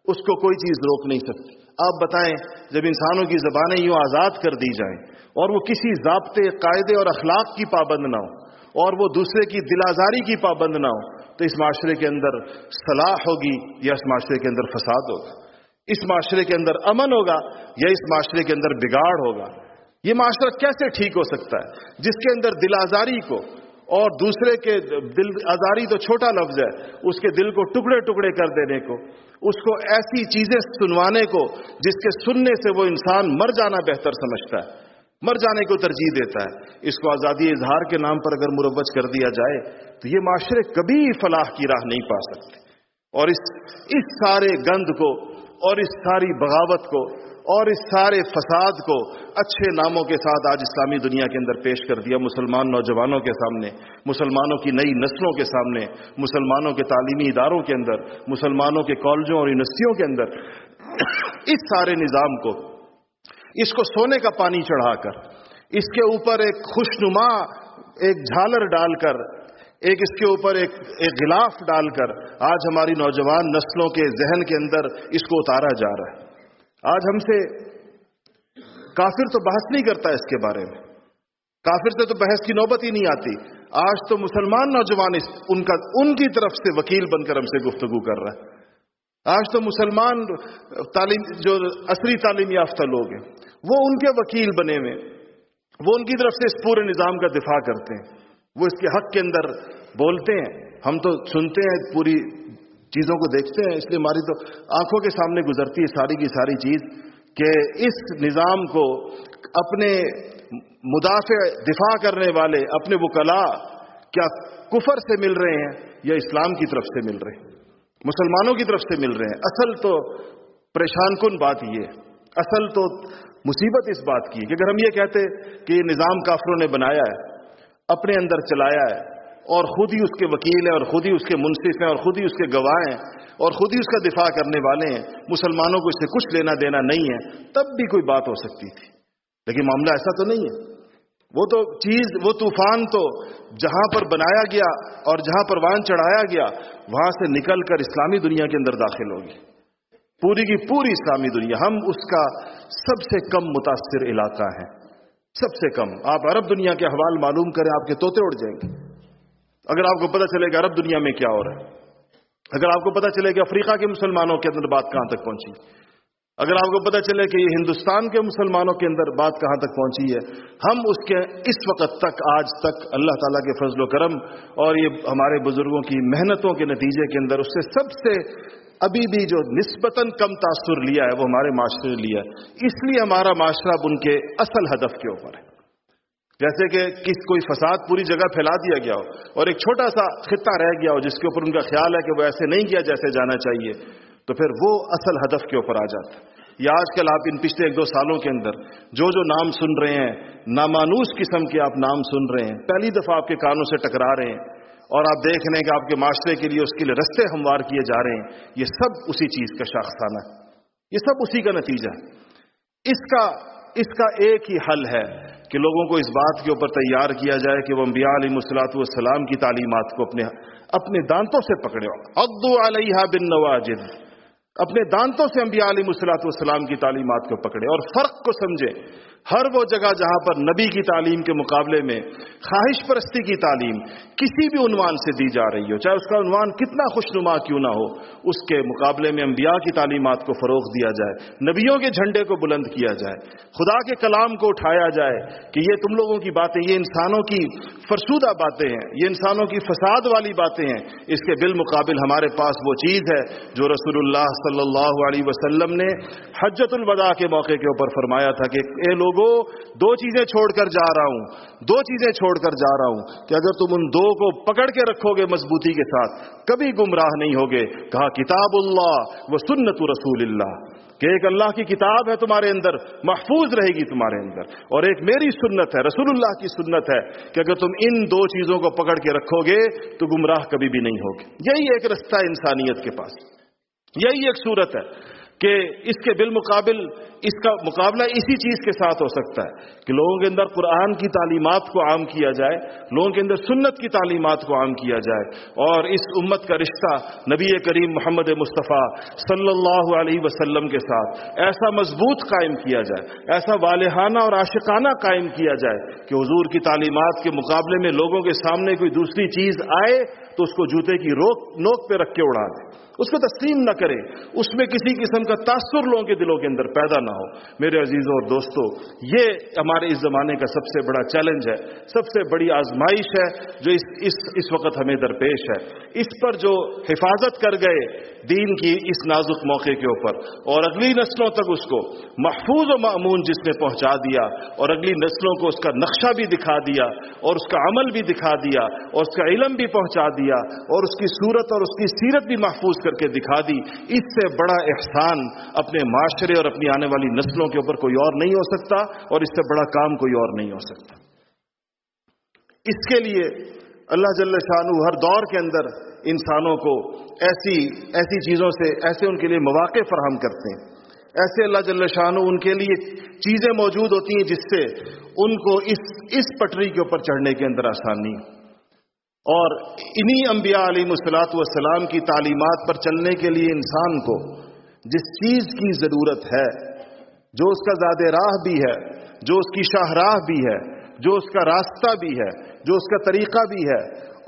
اس کو کوئی چیز روک نہیں سکتی۔ آپ بتائیں، جب انسانوں کی زبانیں یوں آزاد کر دی جائیں، اور وہ کسی ضابطے، قاعدے اور اخلاق کی پابند نہ ہو، اور وہ دوسرے کی دل آزاری کی پابند نہ ہو، تو اس معاشرے کے اندر صلاح ہوگی یا اس معاشرے کے اندر فساد ہوگا؟ اس معاشرے کے اندر امن ہوگا یا اس معاشرے کے اندر بگاڑ ہوگا؟ یہ معاشرہ کیسے ٹھیک ہو سکتا ہے جس کے اندر دل آزاری کو، اور دوسرے کے دل آزاری تو چھوٹا لفظ ہے، اس کے دل کو ٹکڑے ٹکڑے کر دینے کو، اس کو ایسی چیزیں سنوانے کو جس کے سننے سے وہ انسان مر جانا بہتر سمجھتا ہے، مر جانے کو ترجیح دیتا ہے، اس کو آزادی اظہار کے نام پر اگر مروج کر دیا جائے تو یہ معاشرے کبھی فلاح کی راہ نہیں پا سکتے۔ اور اس سارے گند کو، اور اس ساری بغاوت کو، اور اس سارے فساد کو اچھے ناموں کے ساتھ آج اسلامی دنیا کے اندر پیش کر دیا، مسلمان نوجوانوں کے سامنے، مسلمانوں کی نئی نسلوں کے سامنے، مسلمانوں کے تعلیمی اداروں کے اندر، مسلمانوں کے کالجوں اور یونیورسٹیوں کے اندر۔ اس سارے نظام کو، اس کو سونے کا پانی چڑھا کر، اس کے اوپر ایک خوشنما ایک جھالر ڈال کر، اس کے اوپر ایک غلاف ڈال کر آج ہماری نوجوان نسلوں کے ذہن کے اندر اس کو اتارا جا رہا ہے۔ آج ہم سے کافر تو بحث نہیں کرتا اس کے بارے میں، کافر سے تو بحث کی نوبت ہی نہیں آتی، آج تو مسلمان نوجوان ان کی طرف سے وکیل بن کر ہم سے گفتگو کر رہا ہے۔ آج تو مسلمان جو عصری تعلیم یافتہ لوگ ہیں وہ ان کے وکیل بنے ہوئے، وہ ان کی طرف سے اس پورے نظام کا دفاع کرتے ہیں، وہ اس کے حق کے اندر بولتے ہیں. ہم تو سنتے ہیں، پوری چیزوں کو دیکھتے ہیں، اس لیے ہماری تو آنکھوں کے سامنے گزرتی ہے ساری کی ساری چیز کہ اس نظام کو اپنے مدافع دفاع کرنے والے اپنے وکلاء کیا کفر سے مل رہے ہیں یا اسلام کی طرف سے مل رہے ہیں، مسلمانوں کی طرف سے مل رہے ہیں. اصل تو پریشان کن بات یہ ہے، اصل تو مصیبت اس بات کی کہ اگر ہم یہ کہتے کہ یہ نظام کافروں نے بنایا ہے، اپنے اندر چلایا ہے، اور خود ہی اس کے وکیل ہیں اور خود ہی اس کے منصف ہیں اور خود ہی اس کے گواہ ہیں اور خود ہی اس کا دفاع کرنے والے ہیں، مسلمانوں کو اس سے کچھ لینا دینا نہیں ہے، تب بھی کوئی بات ہو سکتی تھی. لیکن معاملہ ایسا تو نہیں ہے. وہ طوفان تو جہاں پر بنایا گیا اور جہاں پروان چڑھایا گیا وہاں سے نکل کر اسلامی دنیا کے اندر داخل ہوگی، پوری کی پوری اسلامی دنیا. ہم اس کا سب سے کم متاثر علاقہ ہیں، سب سے کم. آپ عرب دنیا کے احوال معلوم کریں، آپ کے طوطے اڑ جائیں گے اگر آپ کو پتہ چلے گا عرب دنیا میں کیا ہو رہا ہے. اگر آپ کو پتہ چلے کہ افریقہ کے مسلمانوں کے اندر بات کہاں تک پہنچی، اگر آپ کو پتہ چلے کہ یہ ہندوستان کے مسلمانوں کے اندر بات کہاں تک پہنچی ہے، ہم اس کے اس وقت تک آج تک اللہ تعالیٰ کے فضل و کرم اور یہ ہمارے بزرگوں کی محنتوں کے نتیجے کے اندر اس سے سب سے ابھی بھی جو نسبتاً کم تاثر لیا ہے وہ ہمارے معاشرے نے لیا ہے. اس لیے ہمارا معاشرہ اب ان کے اصل ہدف کے اوپر ہے. جیسے کہ کوئی فساد پوری جگہ پھیلا دیا گیا ہو اور ایک چھوٹا سا خطہ رہ گیا ہو جس کے اوپر ان کا خیال ہے کہ وہ ایسے نہیں کیا جیسے جانا چاہیے، تو پھر وہ اصل ہدف کے اوپر آ جاتا ہے. یا آج کل آپ ان پچھلے 1-2 سالوں کے اندر جو نام سن رہے ہیں، نامانوس قسم کے آپ نام سن رہے ہیں، پہلی دفعہ آپ کے کانوں سے ٹکرا رہے ہیں اور آپ دیکھ رہے ہیں کہ آپ کے معاشرے کے لیے اس کے لیے رستے ہموار کیے جا رہے ہیں. یہ سب اسی چیز کا شاخسانہ ہے، یہ سب اسی کا نتیجہ ہے. اس کا ایک ہی حل ہے کہ لوگوں کو اس بات کے اوپر تیار کیا جائے کہ وہ انبیاء علیہ الصلوۃ والسلام کی تعلیمات کو اپنے دانتوں سے پکڑے. عضوا علیہا بالنواجذ، اپنے دانتوں سے انبیاء علیہ الصلوۃ والسلام کی تعلیمات کو پکڑے اور فرق کو سمجھے. ہر وہ جگہ جہاں پر نبی کی تعلیم کے مقابلے میں خواہش پرستی کی تعلیم کسی بھی عنوان سے دی جا رہی ہو، چاہے اس کا عنوان کتنا خوشنما کیوں نہ ہو، اس کے مقابلے میں انبیاء کی تعلیمات کو فروغ دیا جائے، نبیوں کے جھنڈے کو بلند کیا جائے، خدا کے کلام کو اٹھایا جائے کہ یہ تم لوگوں کی باتیں، یہ انسانوں کی فرسودہ باتیں ہیں، یہ انسانوں کی فساد والی باتیں ہیں. اس کے بالمقابل ہمارے پاس وہ چیز ہے جو رسول اللہ صلی اللہ علیہ وسلم نے حجۃ الوداع کے موقع کے اوپر فرمایا تھا کہ اے لوگوں، 2 چیزیں چھوڑ کر جا رہا ہوں، 2 چیزیں چھوڑ کر جا رہا ہوں کہ اگر تم ان 2 کو پکڑ کے رکھو گے مضبوطی کے ساتھ کبھی گمراہ نہیں ہوگے. کہا کتاب اللہ و سنت رسول اللہ، کہ ایک اللہ کی کتاب ہے تمہارے اندر، محفوظ رہے گی تمہارے اندر، اور ایک میری سنت ہے، رسول اللہ کی سنت ہے کہ اگر تم ان 2 چیزوں کو پکڑ کے رکھو گے تو گمراہ کبھی بھی نہیں ہوگے. یہی ایک رستہ ہے انسانیت کے پاس، یہی ایک صورت ہے کہ اس کے بالمقابل اس کا مقابلہ اسی چیز کے ساتھ ہو سکتا ہے کہ لوگوں کے اندر قرآن کی تعلیمات کو عام کیا جائے، لوگوں کے اندر سنت کی تعلیمات کو عام کیا جائے، اور اس امت کا رشتہ نبی کریم محمد مصطفیٰ صلی اللہ علیہ وسلم کے ساتھ ایسا مضبوط قائم کیا جائے، ایسا والہانہ اور عاشقانہ قائم کیا جائے کہ حضور کی تعلیمات کے مقابلے میں لوگوں کے سامنے کوئی دوسری چیز آئے تو اس کو جوتے کی نوک پہ رکھ کے اڑا دے، اس کو تسلیم نہ کرے، اس میں کسی قسم کا تاثر لوگوں کے دلوں کے اندر پیدا نہ ہو. میرے عزیزوں اور دوستو، یہ ہمارے اس زمانے کا سب سے بڑا چیلنج ہے، سب سے بڑی آزمائش ہے جو اس وقت ہمیں درپیش ہے. اس پر جو حفاظت کر گئے دین کی اس نازک موقع کے اوپر، اور اگلی نسلوں تک اس کو محفوظ و مأمون جس نے پہنچا دیا، اور اگلی نسلوں کو اس کا نقشہ بھی دکھا دیا اور اس کا عمل بھی دکھا دیا اور اس کا علم بھی پہنچا دیا اور اس کی صورت اور اس کی سیرت بھی محفوظ کر کے دکھا دی، اس سے بڑا احسان اپنے معاشرے اور اپنی آنے والی نسلوں کے اوپر کوئی اور نہیں ہو سکتا، اور اس سے بڑا کام کوئی اور نہیں ہو سکتا. اس کے لیے اللہ جل شانہ ہر دور کے اندر انسانوں کو ایسی چیزوں سے ایسے ان کے لیے مواقع فراہم کرتے ہیں، ایسے اللہ جل شانہ ان کے لیے چیزیں موجود ہوتی ہیں جس سے ان کو اس پٹری کے اوپر چڑھنے کے اندر آسانی. اور انہی انبیاء علیہ الصلوۃ والسلام کی تعلیمات پر چلنے کے لیے انسان کو جس چیز کی ضرورت ہے، جو اس کا زاد راہ بھی ہے، جو اس کی شاہراہ بھی ہے، جو اس کا راستہ بھی ہے، جو اس کا طریقہ بھی ہے،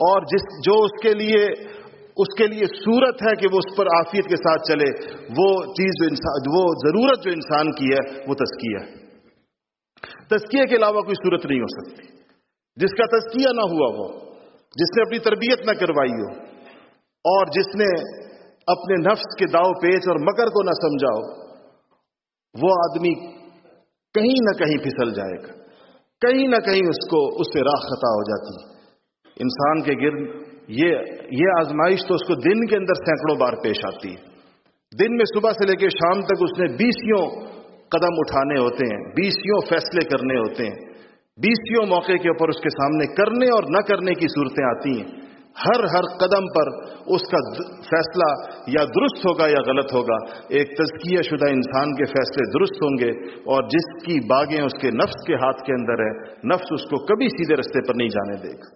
اور جو اس کے لیے اس کے لیے صورت ہے کہ وہ اس پر عافیت کے ساتھ چلے، وہ چیز وہ ضرورت جو انسان کی ہے وہ تزکیہ ہے۔ تزکیہ کے علاوہ کوئی صورت نہیں ہو سکتی۔ جس کا تزکیہ نہ ہوا ہو، جس نے اپنی تربیت نہ کروائی ہو، اور جس نے اپنے نفس کے داؤ پیچ اور مکر کو نہ سمجھا ہو، وہ آدمی کہیں نہ کہیں پھسل جائے گا، کہیں نہ کہیں اس سے راہ خطا ہو جاتی ہے۔ انسان کے گرد یہ آزمائش تو اس کو دن کے اندر سینکڑوں بار پیش آتی ہے۔ دن میں صبح سے لے کے شام تک اس نے 20 قدم اٹھانے ہوتے ہیں، 20 فیصلے کرنے ہوتے ہیں، 20 موقع کے اوپر اس کے سامنے کرنے اور نہ کرنے کی صورتیں آتی ہیں۔ ہر قدم پر اس کا فیصلہ یا درست ہوگا یا غلط ہوگا۔ ایک تزکیہ شدہ انسان کے فیصلے درست ہوں گے، اور جس کی باغیں اس کے نفس کے ہاتھ کے اندر ہے، نفس اس کو کبھی سیدھے رستے پر نہیں جانے دے گا،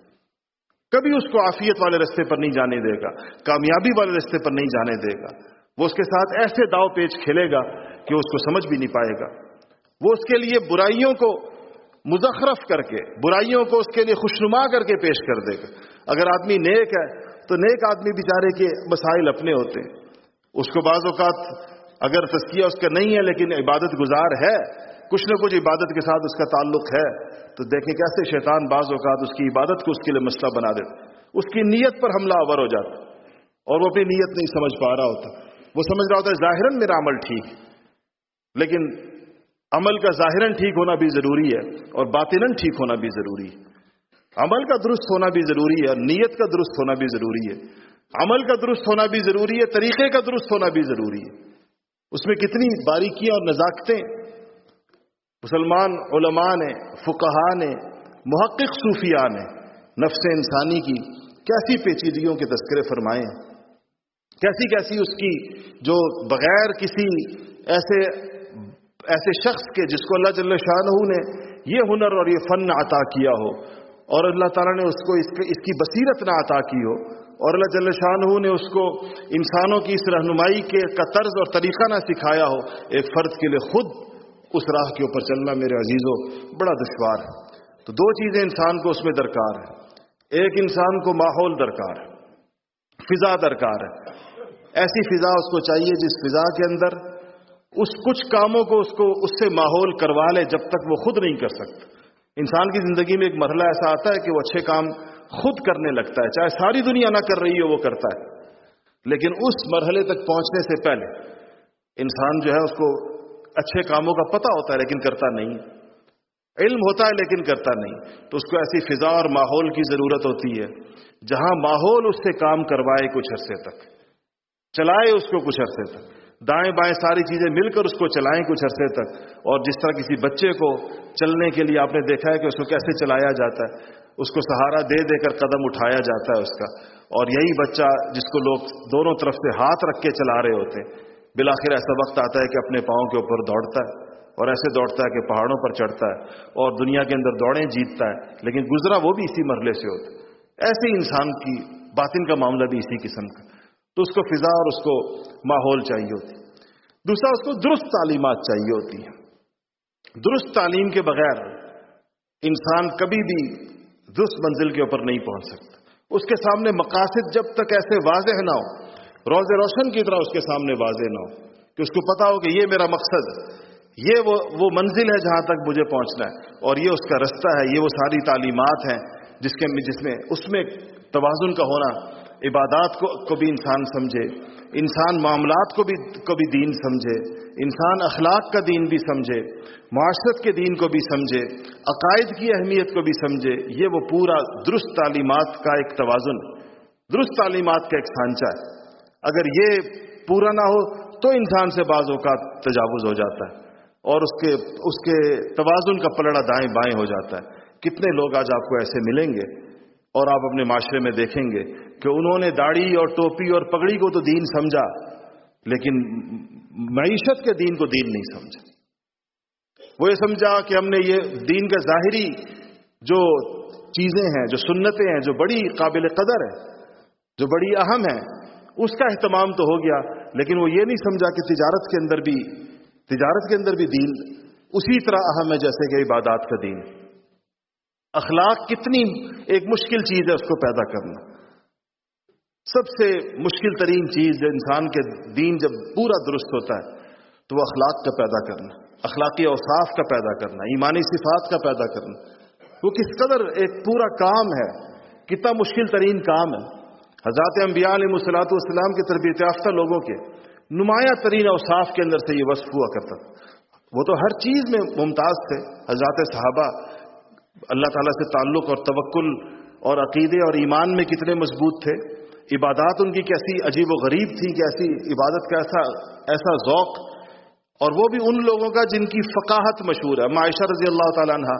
کبھی اس کو عافیت والے رستے پر نہیں جانے دے گا، کامیابی والے رستے پر نہیں جانے دے گا۔ وہ اس کے ساتھ ایسے داؤ پیچ کھیلے گا کہ اس کو سمجھ بھی نہیں پائے گا۔ وہ اس کے لیے برائیوں کو مزخرف کر کے، برائیوں کو اس کے لیے خوشنما کر کے پیش کر دے گا۔ اگر آدمی نیک ہے تو نیک آدمی بیچارے کے مسائل اپنے ہوتے ہیں، اس کو بعض اوقات اگر تزکیہ اس کا نہیں ہے لیکن عبادت گزار ہے، کچھ نہ کچھ عبادت کے ساتھ اس کا تعلق ہے، تو دیکھیں کیسے شیطان بعض اوقات اس کی عبادت کو اس کے لیے مسئلہ بنا دیتا، اس کی نیت پر حملہ آور ہو جاتا، اور وہ اپنی نیت نہیں سمجھ پا رہا ہوتا۔ وہ سمجھ رہا ہوتا ہے ظاہراً میرا عمل ٹھیک، لیکن عمل کا ظاہراً ٹھیک ہونا بھی ضروری ہے اور باطناً ٹھیک ہونا بھی ضروری ہے۔ عمل کا درست ہونا بھی ضروری ہے اور نیت کا درست ہونا بھی ضروری ہے۔ عمل کا درست ہونا بھی ضروری ہے، طریقے کا درست ہونا بھی ضروری ہے۔ اس میں کتنی باریکیاں اور نزاکتیں مسلمان علماء نے، فقہاء نے، محقق صوفیاء نے نفس انسانی کی کیسی پیچیدگیوں کے تذکرے فرمائے ہیں، کیسی اس کی جو بغیر کسی ایسے شخص کے جس کو اللہ جل شانہ نے یہ ہنر اور یہ فن عطا کیا ہو، اور اللہ تعالیٰ نے اس کو اس کی بصیرت نہ عطا کی ہو، اور اللہ جل شانہ نے اس کو انسانوں کی اس رہنمائی کا طرز اور طریقہ نہ سکھایا ہو، ایک فرد کے لیے خود اس راہ کے اوپر چلنا میرے عزیزوں بڑا دشوار ہے۔ تو دو چیزیں انسان کو اس میں درکار ہے، ایک انسان کو ماحول درکار ہے، فضا درکار ہے، ایسی فضا اس کو چاہیے جس فضا کے اندر اس کچھ کاموں کو اس سے ماحول کروا لے جب تک وہ خود نہیں کر سکتا۔ انسان کی زندگی میں ایک مرحلہ ایسا آتا ہے کہ وہ اچھے کام خود کرنے لگتا ہے، چاہے ساری دنیا نہ کر رہی ہو وہ کرتا ہے، لیکن اس مرحلے تک پہنچنے سے پہلے انسان جو ہے اس کو اچھے کاموں کا پتہ ہوتا ہے لیکن کرتا نہیں، علم ہوتا ہے لیکن کرتا نہیں۔ تو اس کو ایسی فضا اور ماحول کی ضرورت ہوتی ہے جہاں ماحول اس سے کام کروائے کچھ عرصے تک، چلائے اس کو کچھ عرصے تک، دائیں بائیں ساری چیزیں مل کر اس کو چلائیں کچھ عرصے تک۔ اور جس طرح کسی بچے کو چلنے کے لیے آپ نے دیکھا ہے کہ اس کو کیسے چلایا جاتا ہے، اس کو سہارا دے دے کر قدم اٹھایا جاتا ہے اس کا، اور یہی بچہ جس کو لوگ دونوں طرف سے ہاتھ رکھ کے چلا رہے ہوتے ہیں، بالآخر ایسا وقت آتا ہے کہ اپنے پاؤں کے اوپر دوڑتا ہے، اور ایسے دوڑتا ہے کہ پہاڑوں پر چڑھتا ہے اور دنیا کے اندر دوڑیں جیتتا ہے، لیکن گزرا وہ بھی اسی مرحلے سے ہوتا ہے۔ ایسے انسان کی باطن کا معاملہ بھی اسی قسم کا، تو اس کو فضا اور اس کو ماحول چاہیے ہوتی ہے۔ دوسرا، اس کو درست تعلیمات چاہیے ہوتی ہیں۔ درست تعلیم کے بغیر انسان کبھی بھی درست منزل کے اوپر نہیں پہنچ سکتا۔ اس کے سامنے مقاصد جب تک ایسے واضح نہ ہو، روز روشن کی طرح اس کے سامنے واضح نہ ہو کہ اس کو پتا ہو کہ یہ میرا مقصد، یہ وہ منزل ہے جہاں تک مجھے پہنچنا ہے، اور یہ اس کا رستہ ہے، یہ وہ ساری تعلیمات ہیں جس میں اس میں توازن کا ہونا، عبادات کو بھی انسان سمجھے، انسان معاملات کو بھی دین سمجھے، انسان اخلاق کا دین بھی سمجھے، معاشرت کے دین کو بھی سمجھے، عقائد کی اہمیت کو بھی سمجھے۔ یہ وہ پورا درست تعلیمات کا ایک توازن، درست تعلیمات کا ایک سانچہ ہے۔ اگر یہ پورا نہ ہو تو انسان سے بعض اوقات تجاوز ہو جاتا ہے اور اس کے توازن کا پلڑا دائیں بائیں ہو جاتا ہے۔ کتنے لوگ آج آپ کو ایسے ملیں گے اور آپ اپنے معاشرے میں دیکھیں گے کہ انہوں نے داڑھی اور ٹوپی اور پگڑی کو تو دین سمجھا، لیکن معیشت کے دین کو دین نہیں سمجھا۔ وہ یہ سمجھا کہ ہم نے یہ دین کا ظاہری جو چیزیں ہیں، جو سنتیں ہیں، جو بڑی قابل قدر ہیں، جو بڑی اہم ہیں، اس کا اہتمام تو ہو گیا، لیکن وہ یہ نہیں سمجھا کہ تجارت کے اندر بھی دین اسی طرح اہم ہے جیسے کہ عبادات کا دین۔ اخلاق کتنی ایک مشکل چیز ہے اس کو پیدا کرنا۔ سب سے مشکل ترین چیز انسان کے دین جب پورا درست ہوتا ہے تو وہ اخلاق کا پیدا کرنا، اخلاقی اوصاف کا پیدا کرنا، ایمانی صفات کا پیدا کرنا، وہ کس قدر ایک پورا کام ہے، کتنا مشکل ترین کام ہے۔ حضرات انبیاء علیہ الصلوۃ والسلام کے تربیت یافتہ لوگوں کے نمایاں ترین اوصاف کے اندر سے یہ وصف ہوا کرتا تھا۔ وہ تو ہر چیز میں ممتاز تھے۔ حضرات صحابہ اللہ تعالیٰ سے تعلق اور توکل اور عقیدے اور ایمان میں کتنے مضبوط تھے، عبادات ان کی کیسی عجیب و غریب تھی، کیسی عبادت کا ایسا ذوق، اور وہ بھی ان لوگوں کا جن کی فقاہت مشہور ہے۔ عائشہ رضی اللہ تعالیٰ عنہ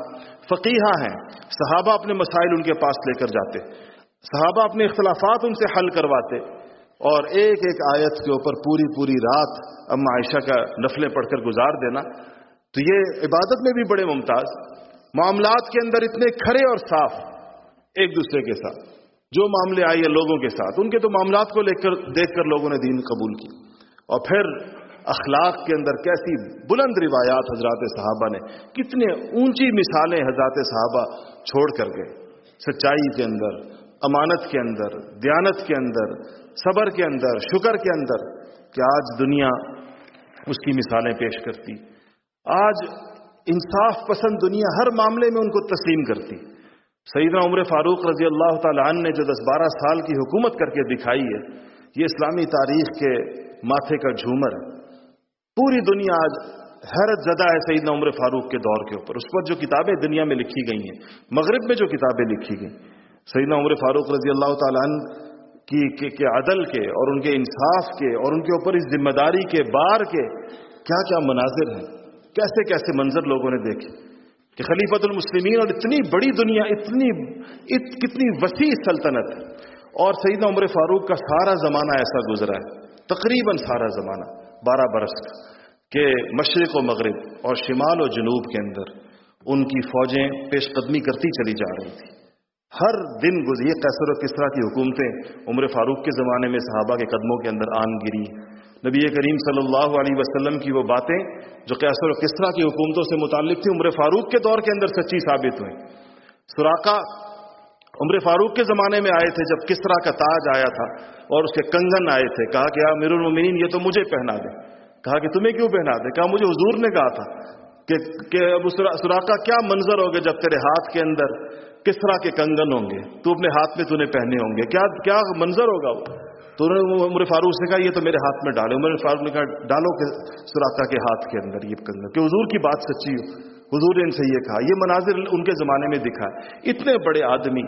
فقیہہ ہیں، صحابہ اپنے مسائل ان کے پاس لے کر جاتے، صحابہ اپنے اختلافات ان سے حل کرواتے، اور ایک ایک آیت کے اوپر پوری رات عائشہ کا نفلیں پڑھ کر گزار دینا، تو یہ عبادت میں بھی بڑے ممتاز، معاملات کے اندر اتنے کھرے اور صاف ایک دوسرے کے ساتھ، جو معاملے آئے لوگوں کے ساتھ، ان کے تو معاملات کو دیکھ کر لوگوں نے دین قبول کی۔ اور پھر اخلاق کے اندر کیسی بلند روایات حضرات صحابہ نے، کتنے اونچی مثالیں حضرات صحابہ چھوڑ کر گئے، سچائی کے اندر، امانت کے اندر، دیانت کے اندر، صبر کے اندر، شکر کے اندر، کہ آج دنیا اس کی مثالیں پیش کرتی۔ آج انصاف پسند دنیا ہر معاملے میں ان کو تسلیم کرتی۔ سیدنا عمر فاروق رضی اللہ تعالی عنہ نے جو 10-12 سال کی حکومت کر کے دکھائی ہے، یہ اسلامی تاریخ کے ماتھے کا جھومر ہے۔ پوری دنیا آج حیرت زدہ ہے سیدنا عمر فاروق کے دور کے اوپر، اس پر جو کتابیں دنیا میں لکھی گئی ہیں، مغرب میں جو کتابیں لکھی گئی، سیدنا عمر فاروق رضی اللہ تعالی عنہ کے عدل کے اور ان کے انصاف کے اور ان کے اوپر اس ذمہ داری کے بار کے کیا کیا مناظر ہیں، کیسے کیسے منظر لوگوں نے دیکھے کہ خلیفۃ المسلمین اور اتنی بڑی دنیا، کتنی وسیع سلطنت، اور سیدنا عمر فاروق کا سارا زمانہ ایسا گزرا ہے، تقریباً سارا زمانہ 12 برس کا، کہ مشرق و مغرب اور شمال و جنوب کے اندر ان کی فوجیں پیش قدمی کرتی چلی جا رہی تھی۔ ہر دن گزری قیصر و کسریٰ کی حکومتیں عمر فاروق کے زمانے میں صحابہ کے قدموں کے اندر آن گری۔ نبی کریم صلی اللہ علیہ وسلم کی وہ باتیں جو قیصر و کسریٰ کی حکومتوں سے متعلق تھی، عمر فاروق کے دور کے اندر سچی ثابت ہوئی۔ سراقہ عمر فاروق کے زمانے میں آئے تھے جب کسریٰ کا تاج آیا تھا اور اس کے کنگن آئے تھے، کہا کہ امیر المومنین یہ تو مجھے پہنا دے۔ کہا کہ تمہیں کیوں پہنا دے؟ کہا مجھے حضور نے کہا تھا کہ ابو سراقہ کیا منظر ہوگا جب تیرے ہاتھ کے اندر کسریٰ کے کنگن ہوں گے، تو اپنے ہاتھ میں نے پہنے ہوں گے، کیا منظر ہوگا وہ؟ تو انہوں نے عمر فاروق سے کہا یہ تو میرے ہاتھ میں ڈالے۔ عمر فاروق نے کہا ڈالو کہ سراقہ کے ہاتھ کے اندر یہ کنگن، کہ حضور کی بات سچی ہو، حضور نے ان سے یہ کہا۔ یہ مناظر ان کے زمانے میں دکھا ہے۔ اتنے بڑے آدمی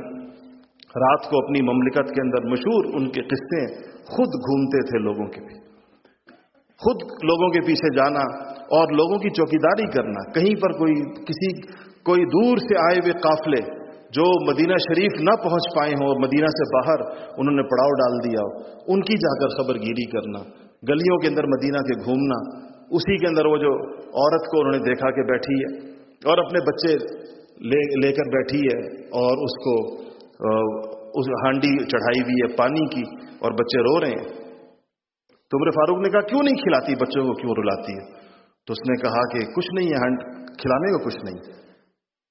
رات کو اپنی مملکت کے اندر مشہور ان کے قصے خود گھومتے تھے، لوگوں کے بھی خود لوگوں کے پیچھے جانا اور لوگوں کی چوکیداری کرنا، کہیں پر کوئی دور سے آئے ہوئے قافلے جو مدینہ شریف نہ پہنچ پائے ہوں اور مدینہ سے باہر انہوں نے پڑاؤ ڈال دیا ہو، ان کی جا کر خبر گیری کرنا، گلیوں کے اندر مدینہ کے گھومنا، اسی کے اندر وہ جو عورت کو انہوں نے دیکھا کہ بیٹھی ہے اور اپنے بچے لے کر بیٹھی ہے اور اس کو اس ہانڈی چڑھائی ہوئی ہے پانی کی اور بچے رو رہے ہیں، تو عمر فاروق نے کہا کیوں نہیں کھلاتی بچوں کو، کیوں رلاتی ہے؟ تو اس نے کہا کہ کچھ نہیں ہے، کھلانے کو کچھ نہیں،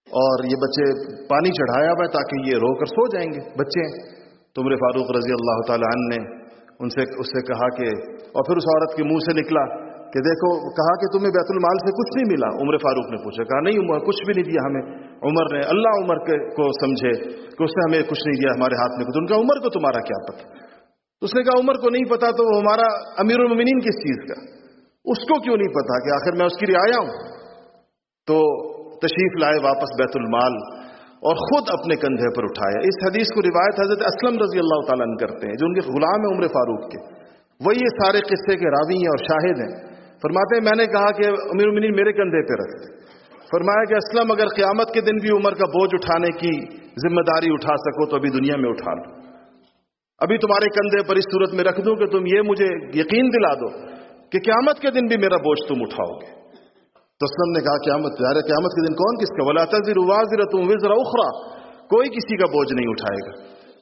اور یہ بچے پانی چڑھایا ہوا ہے تاکہ یہ رو کر سو جائیں گے بچے۔ تو عمر فاروق رضی اللہ تعالی عنہ نے اس سے کہا کہ، اور پھر اس عورت کے منہ سے نکلا کہ دیکھو، کہا کہ تمہیں بیت المال سے کچھ نہیں ملا؟ عمر فاروق نے پوچھا، کہا نہیں عمر کچھ بھی نہیں دیا ہمیں۔ عمر نے اللہ عمر کو سمجھے کہ اس نے ہمیں کچھ نہیں دیا، ہمارے ہاتھ میں کچھ۔ ان کا عمر کو تمہارا کیا پتہ؟ اس نے کہا عمر کو نہیں پتا تو ہمارا امیر المومنین کس چیز کا، اس کو کیوں نہیں پتا کہ آخر میں اس کی رعایا ہوں؟ تو تشریف لائے واپس بیت المال اور خود اپنے کندھے پر اٹھایا۔ اس حدیث کو روایت حضرت اسلم رضی اللہ تعالیٰ عنہ کرتے ہیں، جو ان کے غلام ہیں عمر فاروق کے، وہ یہ سارے قصے کے راوی ہیں اور شاہد ہیں۔ فرماتے ہیں میں نے کہا کہ امیر المومنین میرے کندھے پہ رکھ، فرمایا کہ اسلم اگر قیامت کے دن بھی عمر کا بوجھ اٹھانے کی ذمہ داری اٹھا سکو تو ابھی دنیا میں اٹھا لو، ابھی تمہارے کندھے پر اس صورت میں رکھ دوں کہ تم یہ مجھے یقین دلا دو کہ قیامت کے دن بھی میرا بوجھ تم اٹھاؤ گے۔ تو اسلم نے کہا قیامت کے دن کون کس کا؟ وَلَا تَزِرُ وَازِرَةٌ وِزْرَ أُخْرَىٰ، کوئی کسی کا بوجھ نہیں اٹھائے گا۔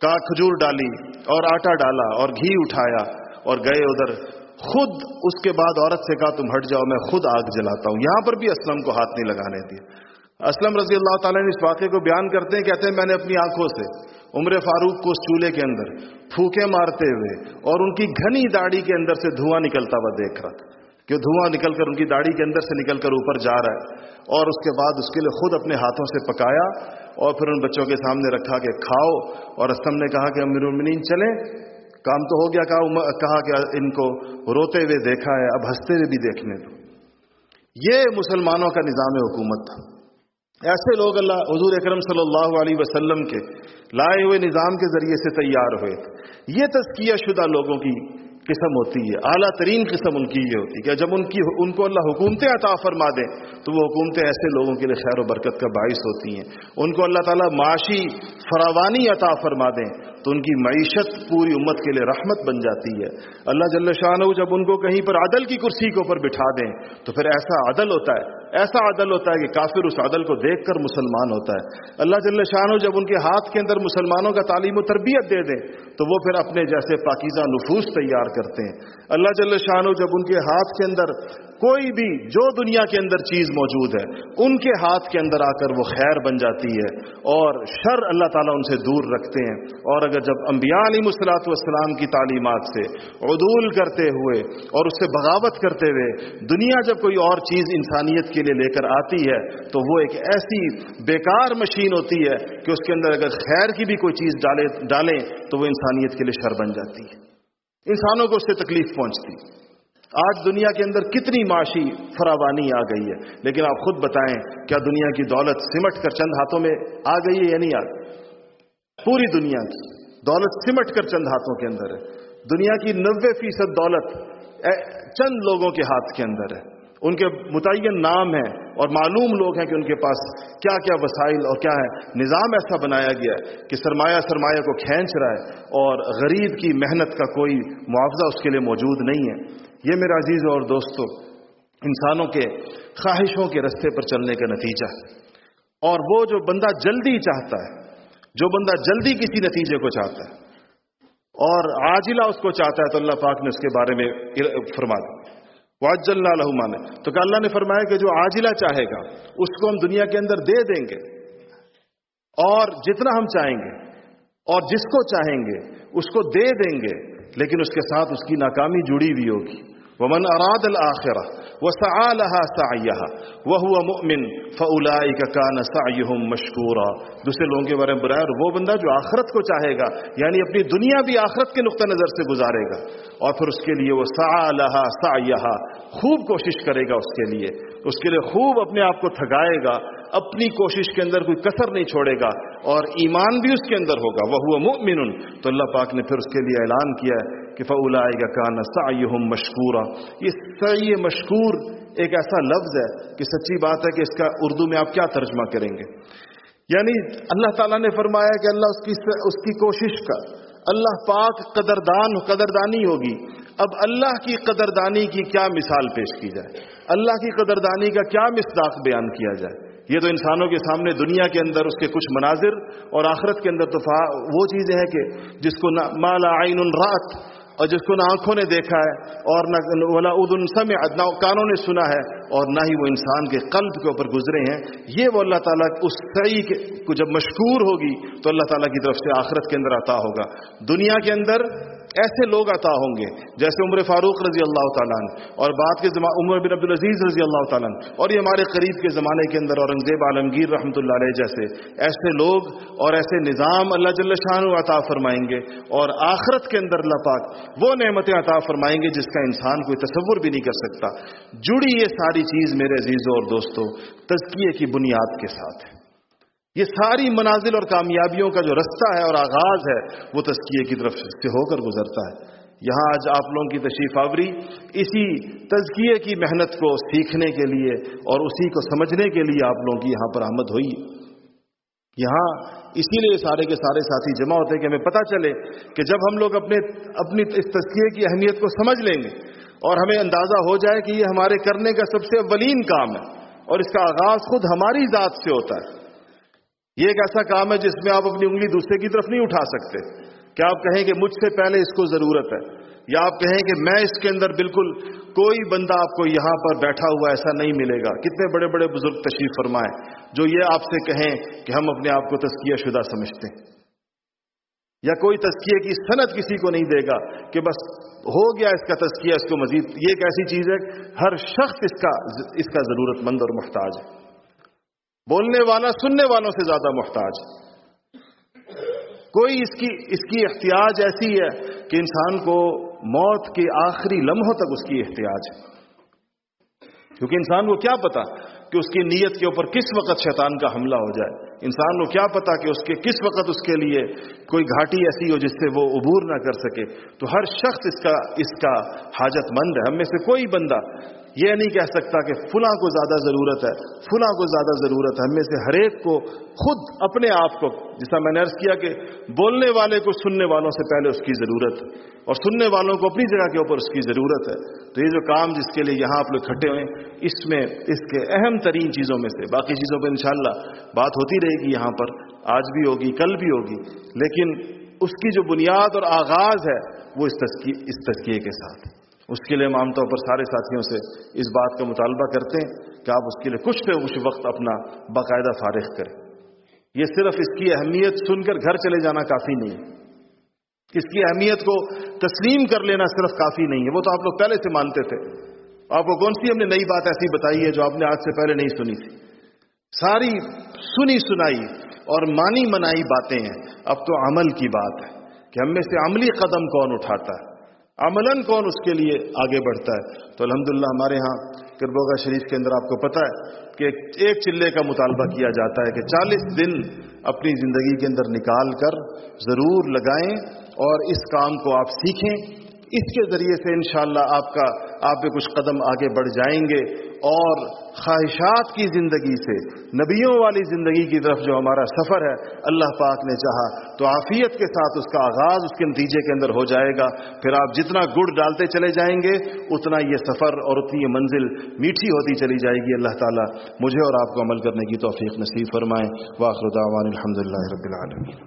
کہا کھجور ڈالی اور آٹا ڈالا اور گھی اٹھایا اور گئے ادھر، خود اس کے بعد عورت سے کہا تم ہٹ جاؤ، میں خود آگ جلاتا ہوں۔ یہاں پر بھی اسلم کو ہاتھ نہیں لگانے دیا۔ اسلم رضی اللہ تعالیٰ نے اس واقعے کو بیان کرتے ہیں، کہتے ہیں میں نے اپنی آنکھوں سے عمر فاروق کو اس چولہے کے اندر پھوکے مارتے ہوئے اور ان کی گھنی داڑھی کے اندر سے دھواں نکلتا ہوا دیکھ رہا تھا کہ دھواں نکل کر ان کی داڑھی کے اندر سے نکل کر اوپر جا رہا ہے، اور اس کے بعد اس کے لیے خود اپنے ہاتھوں سے پکایا اور پھر ان بچوں کے سامنے رکھا کہ کھاؤ، اور اسلم نے کہا کہ امیر المومنین چلیں، کام تو ہو گیا، کہا کہ ان کو روتے ہوئے دیکھا ہے، اب ہنستے ہوئے بھی دیکھنے دو۔ یہ مسلمانوں کا نظام حکومت تھا۔ ایسے لوگ اللہ حضور اکرم صلی اللہ علیہ وسلم کے لائے ہوئے نظام کے ذریعے سے تیار ہوئے تھے۔ یہ تزکیہ شدہ لوگوں کی قسم ہوتی ہے، اعلیٰ ترین قسم ان کی یہ ہوتی ہے کہ جب ان کو اللہ حکومتیں عطا فرما دیں تو وہ حکومتیں ایسے لوگوں کے لیے خیر و برکت کا باعث ہوتی ہیں۔ ان کو اللہ تعالیٰ معاشی فراوانی عطا فرما دیں تو ان کی معیشت پوری امت کے لیے رحمت بن جاتی ہے۔ اللہ جل شانہ جب ان کو کہیں پر عدل کی کرسی کے اوپر بٹھا دیں تو پھر ایسا عدل ہوتا ہے، ایسا عدل ہوتا ہے کہ کافر اس عدل کو دیکھ کر مسلمان ہوتا ہے۔ اللہ جل شانہ جب ان کے ہاتھ کے اندر مسلمانوں کا تعلیم و تربیت دے دیں تو وہ پھر اپنے جیسے پاکیزہ نفوس تیار کرتے ہیں۔ اللہ جل شانہ جب ان کے ہاتھ کے اندر کوئی بھی جو دنیا کے اندر چیز موجود ہے ان کے ہاتھ کے اندر آ کر وہ خیر بن جاتی ہے اور شر اللہ تعالیٰ ان سے دور رکھتے ہیں۔ اور اگر جب انبیاء علیہ الصلوۃ والسلام کی تعلیمات سے عدول کرتے ہوئے اور اس سے بغاوت کرتے ہوئے دنیا جب کوئی اور چیز انسانیت کے لیے لے کر آتی ہے تو وہ ایک ایسی بیکار مشین ہوتی ہے کہ اس کے اندر اگر خیر کی بھی کوئی چیز ڈالیں تو وہ انسانیت کے لیے شر بن جاتی ہے، انسانوں کو اس سے تکلیف پہنچتی۔ آج دنیا کے اندر کتنی معاشی فراوانی آ گئی ہے، لیکن آپ خود بتائیں کیا دنیا کی دولت سمٹ کر چند ہاتھوں میں آ گئی ہے یا نہیں آ گئی؟ پوری دنیا کی دولت سمٹ کر چند ہاتھوں کے اندر ہے۔ دنیا کی 90% دولت چند لوگوں کے ہاتھ کے اندر ہے، ان کے متعین نام ہیں اور معلوم لوگ ہیں کہ ان کے پاس کیا کیا وسائل اور کیا ہے۔ نظام ایسا بنایا گیا ہے کہ سرمایہ کو کھینچ رہا ہے اور غریب کی محنت کا کوئی معاوضہ اس کے لیے موجود نہیں ہے۔ یہ میرے عزیزوں اور دوستو انسانوں کے خواہشوں کے رستے پر چلنے کا نتیجہ ہے، اور وہ جو بندہ جلدی چاہتا ہے، جو بندہ جلدی کسی نتیجے کو چاہتا ہے اور عاجلہ اس کو چاہتا ہے تو اللہ پاک نے اس کے بارے میں فرما دیا وَعَجَّلْنَا لَهُ مَا نَشَاءُ، تو کہ اللہ نے فرمایا کہ جو عاجلہ چاہے گا اس کو ہم دنیا کے اندر دے دیں گے، اور جتنا ہم چاہیں گے اور جس کو چاہیں گے اس کو دے دیں گے، لیکن اس کے ساتھ اس کی ناکامی جڑی ہوئی ہوگی۔ وَمَنْ أَرَادَ الْآخِرَةَ وَسَعَى لَهَا سَعْيَهَا وَهُوَ مُؤْمِنٌ فَأُولَٰئِكَ كَانَ سَعْيُهُمْ مَشْكُورًا۔ دوسرے لوگوں کے بارے میں برائے، اور وہ بندہ جو آخرت کو چاہے گا، یعنی اپنی دنیا بھی آخرت کے نقطہ نظر سے گزارے گا، اور پھر اس کے لیے وہ سعی لها سعیها، خوب کوشش کرے گا اس کے لیے خوب اپنے آپ کو تھکائے گا، اپنی کوشش کے اندر کوئی کسر نہیں چھوڑے گا، اور ایمان بھی اس کے اندر ہوگا۔ وَهُوَ مُؤْمِنٌ، تو اللہ پاک نے پھر اس کے لیے اعلان کیا ہے کہ فَأُولَٰئِكَ كَانَ سَعْيُهُمْ مَشْكُورًا۔ یہ سعی مشکور ایک ایسا لفظ ہے کہ سچی بات ہے کہ اس کا اردو میں آپ کیا ترجمہ کریں گے؟ یعنی اللہ تعالیٰ نے فرمایا کہ اللہ اس کی کوشش کا، اللہ پاک قدردانی ہوگی۔ اب اللہ کی قدردانی کی کیا مثال پیش کی جائے، اللہ کی قدردانی کا کیا مصداق بیان کیا جائے؟ یہ تو انسانوں کے سامنے دنیا کے اندر اس کے کچھ مناظر، اور آخرت کے اندر تو وہ چیزیں ہیں کہ جس کو ما لا عین رأت، اور جس کو نہ آنکھوں نے دیکھا ہے اور نہ ولا اذن سمعت، نہ کانوں نے سنا ہے اور نہ ہی وہ انسان کے قلب کے اوپر گزرے ہیں۔ یہ وہ اللہ تعالیٰ اس سعی کو جب مشکور ہوگی تو اللہ تعالیٰ کی طرف سے آخرت کے اندر عطا ہوگا۔ دنیا کے اندر ایسے لوگ عطا ہوں گے جیسے عمر فاروق رضی اللہ تعالیٰ عنہ، اور بعد کے عمر بن عبدالعزیز رضی اللہ تعالیٰ عنہ، اور یہ ہمارے قریب کے زمانے کے اندر اورنگزیب عالمگیر رحمۃ اللہ علیہ جیسے ایسے لوگ اور ایسے نظام اللہ جل شانہ عطا فرمائیں گے، اور آخرت کے اندر اللہ پاک وہ نعمتیں عطا فرمائیں گے جس کا انسان کوئی تصور بھی نہیں کر سکتا۔ جڑی یہ ساری چیز میرے عزیزوں اور دوستوں تزکیے کی بنیاد کے ساتھ ہے۔ یہ ساری منازل اور کامیابیوں کا جو رستہ ہے اور آغاز ہے وہ تزکیے کی طرف سے ہو کر گزرتا ہے۔ یہاں آج آپ لوگوں کی تشریف آوری اسی تزکیے کی محنت کو سیکھنے کے لیے اور اسی کو سمجھنے کے لیے آپ لوگوں کی یہاں پر آمد ہوئی۔ یہاں اسی لیے سارے کے سارے ساتھی جمع ہوتے ہیں کہ ہمیں پتہ چلے کہ جب ہم لوگ اپنی اس تزکیے کی اہمیت کو سمجھ لیں گے اور ہمیں اندازہ ہو جائے کہ یہ ہمارے کرنے کا سب سے اولین کام ہے اور اس کا آغاز خود ہماری ذات سے ہوتا ہے۔ یہ ایک ایسا کام ہے جس میں آپ اپنی انگلی دوسرے کی طرف نہیں اٹھا سکتے کہ آپ کہیں کہ مجھ سے پہلے اس کو ضرورت ہے، یا آپ کہیں کہ میں اس کے اندر بالکل کوئی بندہ آپ کو یہاں پر بیٹھا ہوا ایسا نہیں ملے گا۔ کتنے بڑے بڑے بزرگ تشریف فرمائے جو یہ آپ سے کہیں کہ ہم اپنے آپ کو تزکیہ شدہ سمجھتے ہیں۔ یا کوئی تزکیے کی سند کسی کو نہیں دے گا کہ بس ہو گیا اس کا تزکیہ، اس کو مزید. یہ ایک ایسی چیز ہے ہر شخص اس کا ضرورت مند اور محتاج ہے. بولنے والا سننے والوں سے زیادہ محتاج ہے. کوئی اس کی احتیاج ایسی ہے کہ انسان کو موت کے آخری لمحوں تک اس کی احتیاج ہے. کیونکہ انسان کو کیا پتا کہ اس کی نیت کے اوپر کس وقت شیطان کا حملہ ہو جائے. انسان کو کیا پتا کہ اس کے کس وقت اس کے لیے کوئی گھاٹی ایسی ہو جس سے وہ عبور نہ کر سکے. تو ہر شخص اس کا حاجت مند ہے. ہم میں سے کوئی بندہ یہ نہیں کہہ سکتا کہ فلاں کو زیادہ ضرورت ہے، فلاں کو زیادہ ضرورت ہے. ہم میں سے ہر ایک کو خود اپنے آپ کو، جیسا میں نے عرض کیا کہ بولنے والے کو سننے والوں سے پہلے اس کی ضرورت ہے، اور سننے والوں کو اپنی جگہ کے اوپر اس کی ضرورت ہے. تو یہ جو کام جس کے لیے یہاں آپ لوگ اکٹھے ہوئے، اس میں اس کے اہم ترین چیزوں میں سے، باقی چیزوں پہ انشاءاللہ بات ہوتی رہے گی، یہاں پر آج بھی ہوگی، کل بھی ہوگی، لیکن اس کی جو بنیاد اور آغاز ہے وہ اس تزکیے کے ساتھ. اس کے لیے ہم عام طور پر سارے ساتھیوں سے اس بات کا مطالبہ کرتے ہیں کہ آپ اس کے لیے کچھ نہ کچھ وقت اپنا باقاعدہ فارغ کریں. یہ صرف اس کی اہمیت سن کر گھر چلے جانا کافی نہیں ہے. اس کی اہمیت کو تسلیم کر لینا صرف کافی نہیں ہے. وہ تو آپ لوگ پہلے سے مانتے تھے. آپ کو کون سی ہم نے نئی بات ایسی بتائی ہے جو آپ نے آج سے پہلے نہیں سنی تھی؟ ساری سنی سنائی اور مانی منائی باتیں ہیں. اب تو عمل کی بات ہے کہ ہم میں سے عملی قدم کون اٹھاتا ہے، عملاً کون اس کے لیے آگے بڑھتا ہے. تو الحمدللہ ہمارے ہاں کربوگا شریف کے اندر آپ کو پتہ ہے کہ ایک چلے کا مطالبہ کیا جاتا ہے کہ 40 دن اپنی زندگی کے اندر نکال کر ضرور لگائیں اور اس کام کو آپ سیکھیں. اس کے ذریعے سے انشاءاللہ آپ پہ کچھ قدم آگے بڑھ جائیں گے، اور خواہشات کی زندگی سے نبیوں والی زندگی کی طرف جو ہمارا سفر ہے، اللہ پاک نے چاہا تو عافیت کے ساتھ اس کا آغاز اس کے نتیجے کے اندر ہو جائے گا. پھر آپ جتنا گڑ ڈالتے چلے جائیں گے اتنا یہ سفر اور اتنی یہ منزل میٹھی ہوتی چلی جائے گی. اللہ تعالیٰ مجھے اور آپ کو عمل کرنے کی توفیق نصیب فرمائے. وآخر دعوانا الحمدللہ رب العالمین.